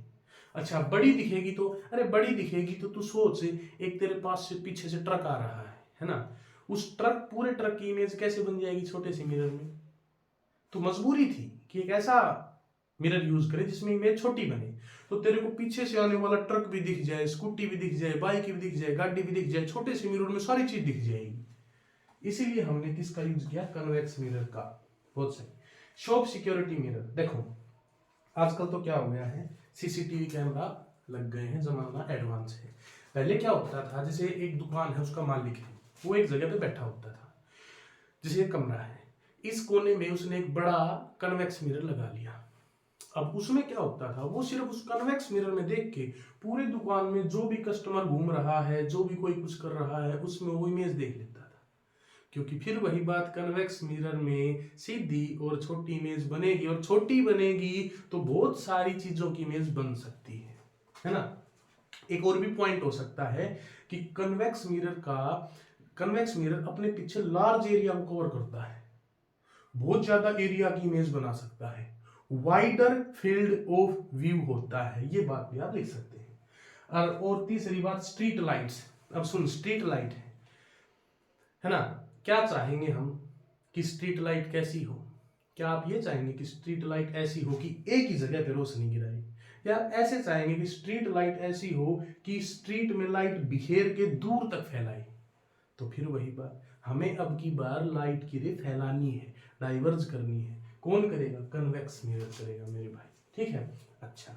अच्छा, बड़ी दिखेगी तो, अरे बड़ी दिखेगी तो तू सोच, एक तेरे पास से पीछे से ट्रक आ रहा है ना, उस ट्रक, पूरे ट्रक की इमेज कैसे बन जाएगी छोटे से मिरर में। तो मजबूरी थी कि एक ऐसा मिरर यूज करे जिसमें इमेज छोटी बने, तो तेरे को पीछे से आने वाला ट्रक भी दिख जाए, स्कूटी भी दिख जाए, बाइक भी दिख जाए, गाड़ी भी दिख जाए, छोटे से मिरर में सारी चीज दिख जाएगी। इसीलिए हमने किसका यूज किया? कन्वेक्स मिरर का। बहुत सही। Shop security mirror. देखो आजकल तो क्या हो गया है, सीसीटीवी कैमरा लग गए हैं, जमाना एडवांस है। पहले क्या होता था, जैसे एक दुकान है, उसका मालिक है, वो एक जगह पे बैठा होता था, जैसे एक कमरा है, इस कोने में उसने एक बड़ा कन्वेक्स मिरर लगा लिया। अब उसमें क्या होता था, वो सिर्फ उस कन्वेक्स मिरर में देख के पूरे दुकान में जो भी कस्टमर घूम रहा है, जो भी कोई कुछ कर रहा है, उसमें वो इमेज देख लेता था। क्योंकि फिर वही बात, कन्वेक्स मिरर में सीधी और छोटी इमेज बनेगी, और छोटी बनेगी तो बहुत सारी चीजों की इमेज बन सकती है ना। एक और भी पॉइंट हो सकता है कि कन्वेक्स मिरर अपने पीछे लार्ज एरिया को कवर करता है, बहुत ज्यादा एरिया की इमेज बना सकता है, वाइडर फील्ड ऑफ व्यू होता है। ये बात भी आप लिख सकते हैं। और तीसरी बात, स्ट्रीट लाइट्स। अब सुन, स्ट्रीट लाइट है ना, क्या चाहेंगे हम कि स्ट्रीट लाइट कैसी हो? क्या आप ये चाहेंगे कि स्ट्रीट लाइट ऐसी हो कि एक ही जगह पे रोशनी गिराए, या ऐसे चाहेंगे कि स्ट्रीट लाइट ऐसी हो कि स्ट्रीट में लाइट बिखेर के दूर तक फैलाए? तो फिर वही बात, हमें अब की बार लाइट की रे फैलानी है, डाइवर्ज करनी है। कौन करेगा? कन्वेक्स मिरर करेगा मेरे भाई। ठीक है। अच्छा,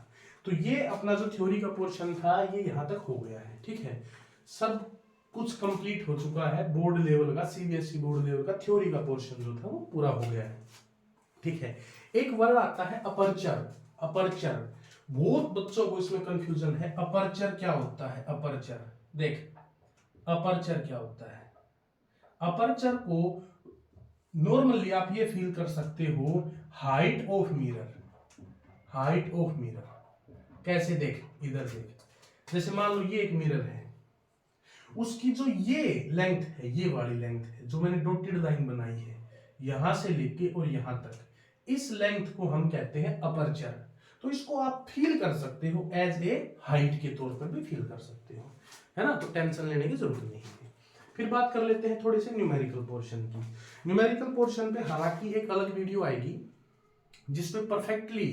तो ये अपना जो थ्योरी का पोर्शन था ये यहां तक हो गया है। ठीक है, सब कुछ कंप्लीट हो चुका है। बोर्ड लेवल का, सीबीएसई बोर्ड लेवल का थ्योरी का पोर्शन जो था वो पूरा हो गया है। ठीक है, एक वर्ड आता है अपर्चर। अपर्चर, बहुत बच्चों को इसमें कंफ्यूजन है। अपर्चर क्या होता है? अपर्चर, देख, अपर्चर क्या होता है? अपर्चर को नॉर्मली आप ये फील कर सकते हो, height of mirror. Height of mirror कैसे? देख, इधर देख, जैसे मान लो ये एक मिरर है, उसकी जो ये लेंथ है, ये वाली लेंथ है जो मैंने डॉटेड लाइन बनाई है, यहां से लेके और यहां तक, इस लेंथ को हम कहते हैं अपर्चर। तो इसको आप फील कर सकते हो एज ए हाइट के तौर पर भी फील कर सकते हो, है ना। तो टेंशन लेने की जरूरत नहीं है। फिर बात कर लेते हैं थोड़े से न्यूमेरिकल पोर्शन की। न्यूमेरिकल पोर्शन पे हालांकि एक अलग वीडियो आएगी जिसमें परफेक्टली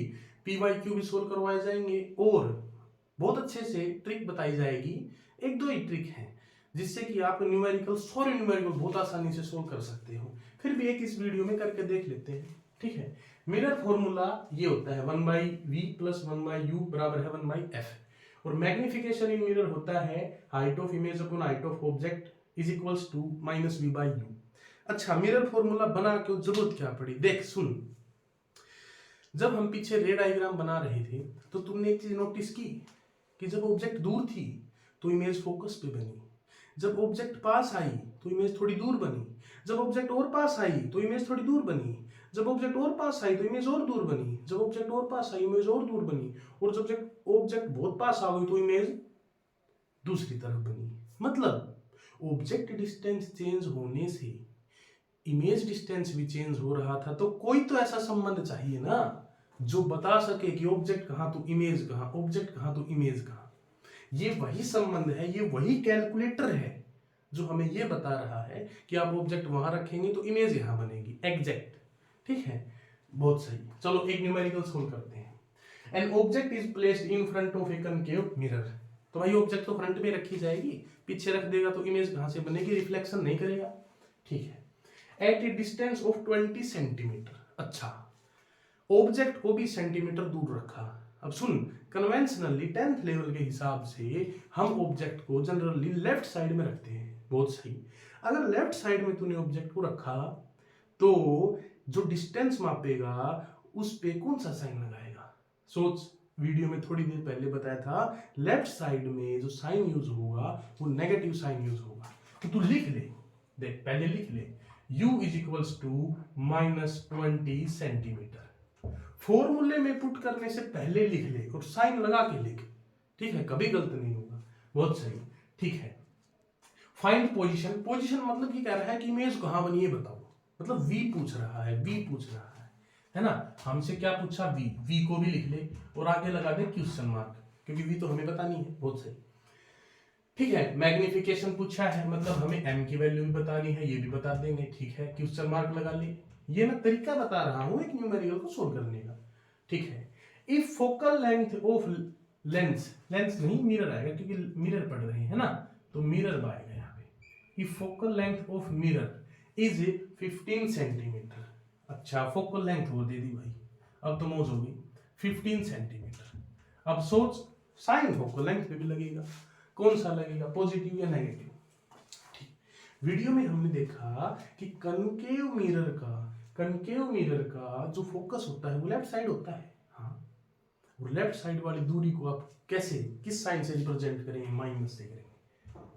पीवाईक्यू भी सोल्व करवाए जाएंगे और बहुत अच्छे से ट्रिक बताई जाएगी। एक दो ही ट्रिक हैं जिससे कि आप न्यूमेरिकल, सारे न्यूमेरिकल बहुत आसानी से सोल्व कर सकते हो। फिर भी एक इस वीडियो में करके देख लेते हैं। ठीक है, मिरर फॉर्मूला ये होता है 1/v + 1/u बराबर है 1/f। और मैग्निफिकेशन इन मिरर होता है height of image upon height of object is equals to -v/u। अच्छा, मिरर फॉर्मूला बना के जरूरत क्या पड़ी? देख सुन, जब हम पीछे रे डायग्राम बना रहे थे तो तुमने एक चीज नोटिस की कि जब ऑब्जेक्ट दूर थी तो इमेज फोकस पे बनी, जब ऑब्जेक्ट पास आई तो इमेज थोड़ी दूर बनी, जब ऑब्जेक्ट और पास आई तो इमेज थोड़ी दूर बनी, जब ऑब्जेक्ट और पास आई तो इमेज और दूर बनी, जब ऑब्जेक्ट और पास आई इमेज और दूर बनी, और जब ऑब्जेक्ट बहुत पास आ गई तो इमेज दूसरी तरफ बनी। मतलब ऑब्जेक्ट डिस्टेंस चेंज होने से इमेज डिस्टेंस भी चेंज हो रहा था, तो कोई तो ऐसा संबंध चाहिए ना जो बता सके कि ऑब्जेक्ट कहाँ तो इमेज कहाँ, ऑब्जेक्ट कहाँ तो इमेज कहाँ। ये वही संबंध है, ये वही कैलकुलेटर है जो हमें ये बता रहा है कि आप ऑब्जेक्ट वहां रखेंगे तो इमेज यहां बनेगी एग्जैक्ट। ठीक है, बहुत सही। चलो एक न्यूमेरिकल सोल्व करते हैं। An object is placed in front of A concave mirror. तो भाई ऑब्जेक्ट तो फ्रंट में रखी जाएगी, पीछे रख देगा तो इमेज कहां से बनेगी, रिफ्लेक्शन नहीं करेगा। ठीक है, at a distance of 20 centimetre. अच्छा, ऑब्जेक्ट को भी सेंटीमीटर दूर रखा। अब सुन, कन्वेंशनली 10th लेवल के हिसाब से हम ऑब्जेक्ट को जनरली लेफ्ट साइड में रखते हैं। बहुत सही। अगर लेफ्ट साइड में तूने ऑब्जेक्ट को रखा तो जो डिस्टेंस मापेगा उस पे कौन सा साइन लगाएगा? सोच, वीडियो में थोड़ी देर पहले बताया था लेफ्ट साइड में जो साइन यूज होगा वो नेगेटिव साइन यूज होगा। तो तू लिख ले, देख पहले लिख ले u is equals to -20 centimetre. फॉर्मूले में पुट करने से पहले लिख ले और साइन लगा के लिख। ठीक है, कभी गलत नहीं होगा। बहुत सही। ठीक है, फाइंड पोजीशन। पोजीशन मतलब ये कह रहा है कि इमेज कहां बनी है बताओ, मतलब v पूछ रहा है, v पूछ रहा है ना। हमसे क्या पूछा? v को भी लिख ले और आगे लगा दे क्वेश्चन मार्क, क्योंकि v तो हमें पता नहीं है। बहुत सही। ठीक है, मैग्निफिकेशन पूछा है, मतलब हमें m की वैल्यू भी बतानी है, ये भी बता देंगे। ठीक है, क्वेश्चन मार्क लगा ले। ये मैं तरीका बता रहा हूं एक न्यूमेरिकल को सोल्व करने का। ठीक है, if focal length of lens, lens नहीं मिरर आएगा क्योंकि मिरर पढ़ रहे हैं ना, तो मिरर आएगा यहाँ पे। If focal length of mirror is 15 centimetre. अच्छा, फोकल लेंथ वो दे दी भाई, अब तो मौज होगी 15 सेंटीमीटर। अब सोच, साइन फोकल लेंथ पे भी लगेगा, कौन सा लगेगा, पॉजिटिव या नेगेटिव? ठीक, वीडियो में हमने देखा कि कनकेव मिरर का जो फोकस होता है वो लेफ्ट साइड होता है। हाँ, और लेफ्ट साइड वाली दूरी को आप कैसे, किस साइन से रिप्रेजेंट करेंगे? माइनस से करेंगे।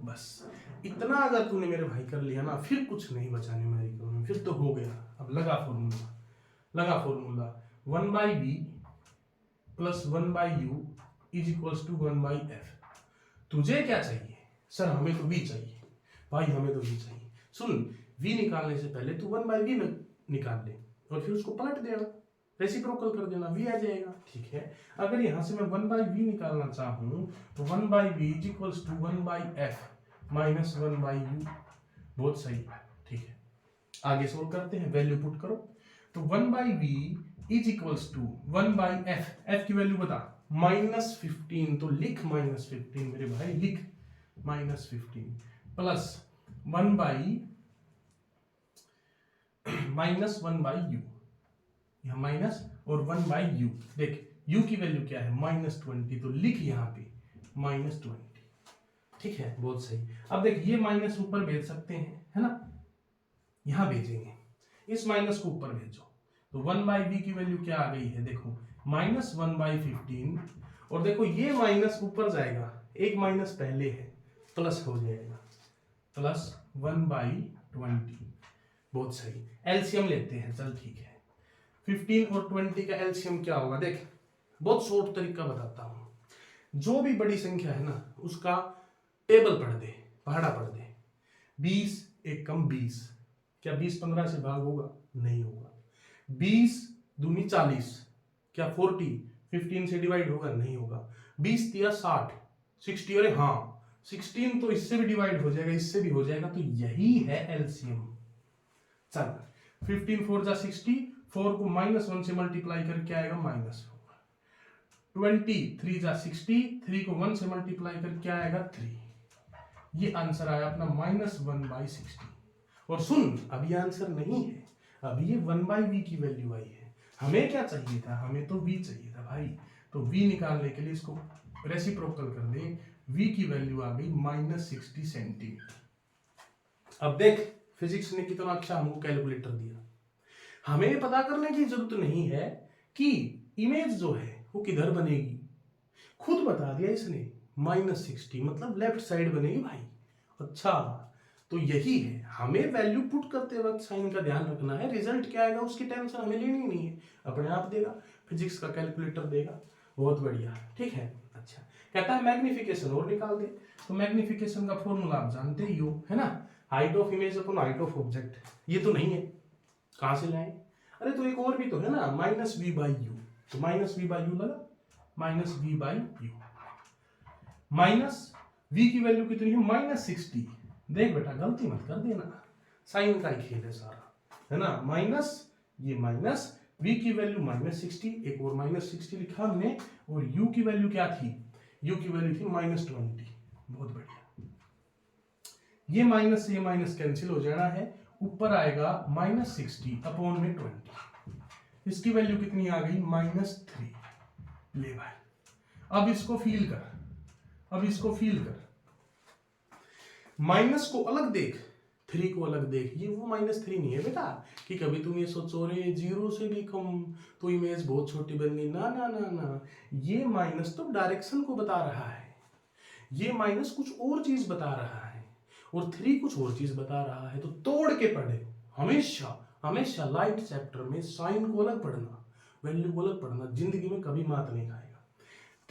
बस इतना अगर तूने मेरे भाई कर लिया ना, फिर कुछ नहीं बचा न्यूमेरिकल में, फिर तो हो गया। अब लगा formula 1/v plus 1/u is equals to 1/f। तुझे क्या चाहिए? सर हमें तो v चाहिए। भाई हमें तो v चाहिए। सुन, v निकालने से पहले तू 1/v निकाल ले और फिर उसको पलट देना, रेसिप्रोकल कर देना, v आ जाएगा। ठीक है, अगर यहां से मैं 1/v निकालना चाहूं तो 1/v is equals to 1/f minus 1/u। बहुत सही। ठीक है, आगे सोल्व करते हैं, वैल्यू पुट करो। तो 1/v is equals to 1/f, f की वैल्यू बता, -15। तो लिख -15 मेरे भाई, लिख -15 प्लस 1/u, यहां माइनस और 1/u। देख u की वैल्यू क्या है? -20, तो लिख यहां पे -20। ठीक है, बहुत सही। अब देख ये माइनस ऊपर भेज सकते हैं, है ना, यहां भेजेंगे, इस माइनस को ऊपर भेजो। तो 1/v की वैल्यू क्या आ गई है? देखो -1/15, और देखो ये माइनस ऊपर जाएगा, एक माइनस पहले है, प्लस हो जाएगा, प्लस 1/20। बहुत सही। एलसीएम लेते हैं, चल ठीक है। 15 और 20 का एलसीएम क्या होगा? देख बहुत शॉर्ट तरीका बताता हूं। जो भी बड़ी संख्या है ना उसका टेबल पढ़ दे, पहाड़ा पढ़ दे। 20 एक कम 20, क्या 20 15 से भाग होगा? नहीं होगा। 20 दूनी 40, क्या 40 15 से डिवाइड होगा? नहीं होगा। 20 तिया 60, 60, अरे हाँ 16 तो इससे भी डिवाइड हो जाएगा, इससे भी हो जाएगा, तो यही है एलसीएम। चल 15 4 जा 60, 4 को -1 से मल्टीप्लाई करके आएगा -4। 20 3 जा 60, 3 को 1 से मल्टीप्लाई करके आएगा 3। ये आंसर आया अपना -1/60। और सुन, अब ये आंसर नहीं है, अब ये 1/v की वैल्यू आई है। हमें क्या चाहिए था? हमें तो v चाहिए था भाई। तो v निकालने के लिए इसको रेसिप्रोकल कर दे, v की वैल्यू आ गई -60 सेंटीमीटर। अब देख फिजिक्स ने कितना अच्छा हमको कैलकुलेटर दिया। हमें पता करने की जरूरत नहीं है कि इमेज जो है वो किधर बनेगी, खुद बता दिया इसने, -60 मतलब लेफ्ट साइड बनेगी भाई। अच्छा, तो यही है, हमें वैल्यू पुट करते वक्त साइन का ध्यान रखना है, रिजल्ट क्या आएगा उसकी टेंशन हमें लेनी नहीं है, अपने आप देगा, फिजिक्स का कैलकुलेटर देगा। बहुत बढ़िया। ठीक है, अच्छा कहता है मैग्निफिकेशन और निकाल दे। तो मैग्निफिकेशन का फॉर्मूला आप जानते ही हो, है ना, height of image upon height of object. ये तो नहीं है, कहां से लाए? अरे तो एक और भी तो है ना, माइनस वी बाई यू। तो माइनस वी बाई यू लगा, minus v by u. Minus v की वैल्यू कितनी है? -60। देख बेटा गलती मत कर देना, साइन का ही खेल है सारा, है ना। माइनस, ये माइनस, v की वैल्यू -60, एक और -60 लिखा हमने, और u की वैल्यू क्या थी? u की वैल्यू थी -20। बहुत बढ़िया, ये माइनस से ये माइनस कैंसिल हो जाना है, ऊपर आएगा -60 अपॉन में 20। इसकी वैल्यू कितनी आ गई? -3। ले भाई, अब इसको फील कर, अब इसको फील कर, माइनस को अलग देख, 3 को अलग देख। ये वो -3 नहीं है बेटा कि कभी तुम ये सोचो रे 0 से भी कम तो इमेज बहुत छोटी बन गई, ना ना ना ना। ये माइनस तो डायरेक्शन को बता रहा है, ये माइनस कुछ और चीज बता रहा है, और 3 कुछ और चीज बता रहा है। तो तोड़ के पढ़े, हमेशा हमेशा लाइट चैप्टर में साइन को अलग पढ़ना, वैल्यू को अलग पढ़ना, जिंदगी में कभी मात नहीं खाएगा।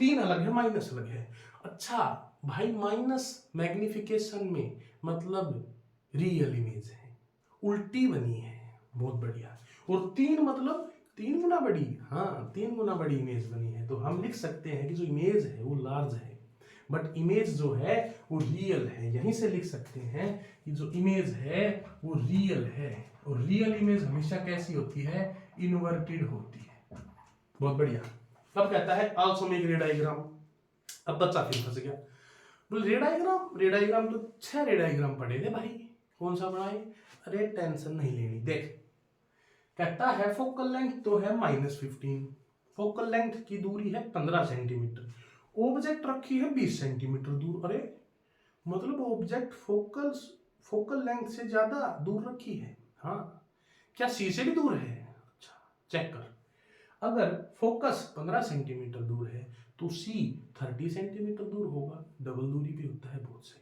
3 अलग है, माइनस अलग है। अच्छा भाई, माइनस मैग्निफिकेशन में मतलब रियल इमेज है, उल्टी बनी है, बहुत बढ़िया। और 3 मतलब 3 गुना बड़ी, हाँ 3 गुना बड़ी इमेज बनी है। तो हम लिख सकते हैं कि जो इमेज है वो लार्ज है, बट इमेज जो है वो रियल है। यहीं से लिख सकते हैं कि जो इमेज है वो रियल है, और रियल इमेज हमेशा कैसी होती है? इन्वर्टेड होती है। बहुत बढ़िया। अब कहता है आल्सो मेक रे डायग्राम। अब बच्चा फिर फंस गया, बोल रे डायग्राम, रे डायग्राम तो 6 रे डायग्राम पढ़े थे भाई, कौन सा बनाए? अरे टेंशन नहीं लेनी, देख कहता है फोकल लेंथ तो है -15, फोकल लेंथ की दूरी है 15 सेंटीमीटर, ऑब्जेक्ट रखी है 20 सेंटीमीटर दूर। अरे मतलब ऑब्जेक्ट फोकल लेंथ से ज्यादा दूर रखी है। हाँ, क्या सी से भी दूर है? अच्छा चेक कर, अगर फोकस 15 सेंटीमीटर दूर है तो सी 30 सेंटीमीटर दूर होगा, डबल दूरी भी होता है। बहुत सही,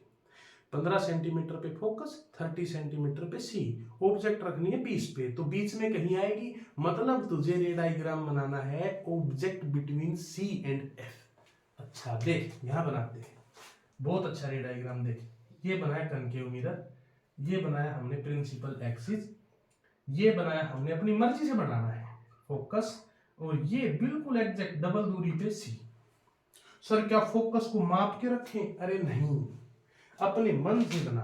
15 सेंटीमीटर पे फोकस, 30 सेंटीमीटर पे सी, ऑब्जेक्ट रखनी है 20 पे, तो बीच में कहीं आएगी। मतलब तुझे रे डायग्राम बनाना है object between C and F. अच्छा देख यहां बनाते हैं, बहुत अच्छा रे डायग्राम। देख ये बनाया कनकेव मिरर, ये बनाया हमने प्रिंसिपल एक्सिस, ये बनाया हमने अपनी मर्जी से बनाना है फोकस, और ये बिल्कुल एग्जैक्ट डबल दूरी पे सी। सर क्या फोकस को माप के रखें? अरे नहीं, अपने मन से बना,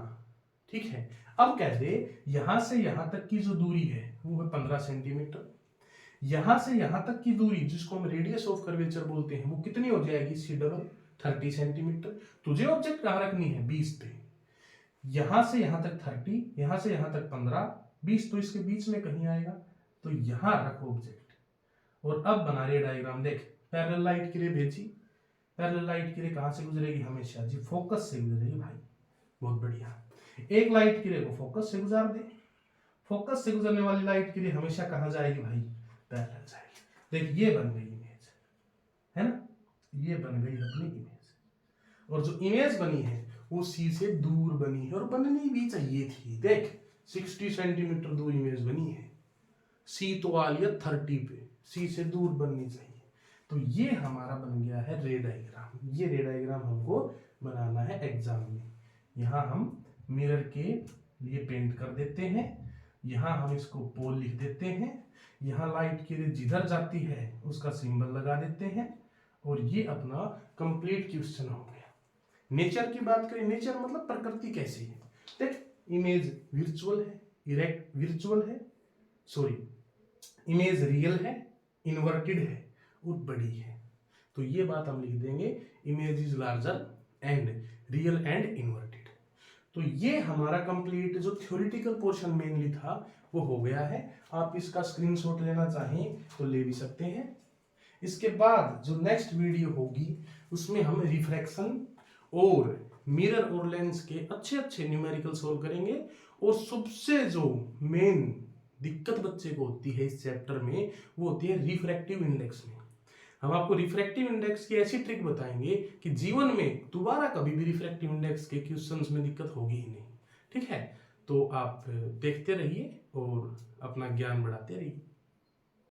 ठीक है। अब कह दे यहां से यहां तक की जो दूरी है वो है 15 सेंटीमीटर, यहां से यहां तक की दूरी जिसको हम रेडियस ऑफ कर्वेचर बोलते हैं वो कितनी हो जाएगी? C double 30 centimetre. तुझे ऑब्जेक्ट कहां रखनी है? 20 पे। यहां से यहां तक 30, यहां से यहां तक 15, 20 तो इसके बीच में कहीं आएगा, तो यहां रख ऑब्जेक्ट। और अब बना रहे डायग्राम, देख पैरेलल लाइट की रे भेजी, पैरेलल लाइट की रे कहां से गुजरेगी? हमेशा जी फोकस से गुजरेगी भाई। बहुत बढ़िया, एक लाइट की रे को फोकस से गुजार दे, फोकस से गुजरने वाली लाइट की रे हमेशा कहां जाएगी भाई? पैरेलल जाएगी। देख ये बन गई इमेज, है ना, ये बन गई अपनी इमेज। और जो इमेज बनी है वो सी से दूर बनी है, और बननी भी चाहिए थी। देख 60 सेंटीमीटर दूर इमेज बनी है, सी तो आ लिया 30 पे, सी से दूर बननी चाहिए। तो ये हमारा बन गया है रे डायग्राम। ये रे डायग्राम हमको बनाना है एग्जाम में। यहां हम मिरर के लिए पेंट कर देते हैं, यहां हम इसको पोल लिख देते हैं, यहां लाइट की रे जिधर जाती है उसका सिंबल लगा देते हैं, और ये अपना कंप्लीट क्वेश्चन हो गया। नेचर की बात करें, नेचर मतलब प्रकृति कैसी है। देख इमेज वर्चुअल है, इरेक्ट वर्चुअल है, सॉरी इमेज रियल है, इन्वर्टेड है और बड़ी है। तो ये बात हम लिख देंगे, image is larger and real and inverted. तो ये हमारा कंप्लीट जो थ्योरेटिकल पोर्शन मेनली था वो हो गया है। आप इसका स्क्रीनशॉट लेना चाहें तो ले भी सकते हैं। इसके बाद जो नेक्स्ट वीडियो होगी उसमें हम रिफ्रैक्शन और मिरर और लेंस के अच्छे अच्छे न्यूमेरिकल सोल्व करेंगे। और सबसे जो मेन दिक्कत बच्चे को होती है इस चैप्टर में वो होती है रिफ्रैक्टिव इंडेक्स में। हम आपको रिफ्रैक्टिव इंडेक्स की ऐसी ट्रिक बताएंगे कि जीवन में दोबारा कभी भी रिफ्रैक्टिव इंडेक्स के क्वेश्चंस में दिक्कत होगी ही नहीं। ठीक है, तो आप देखते रहिए और अपना ज्ञान बढ़ाते रहिए।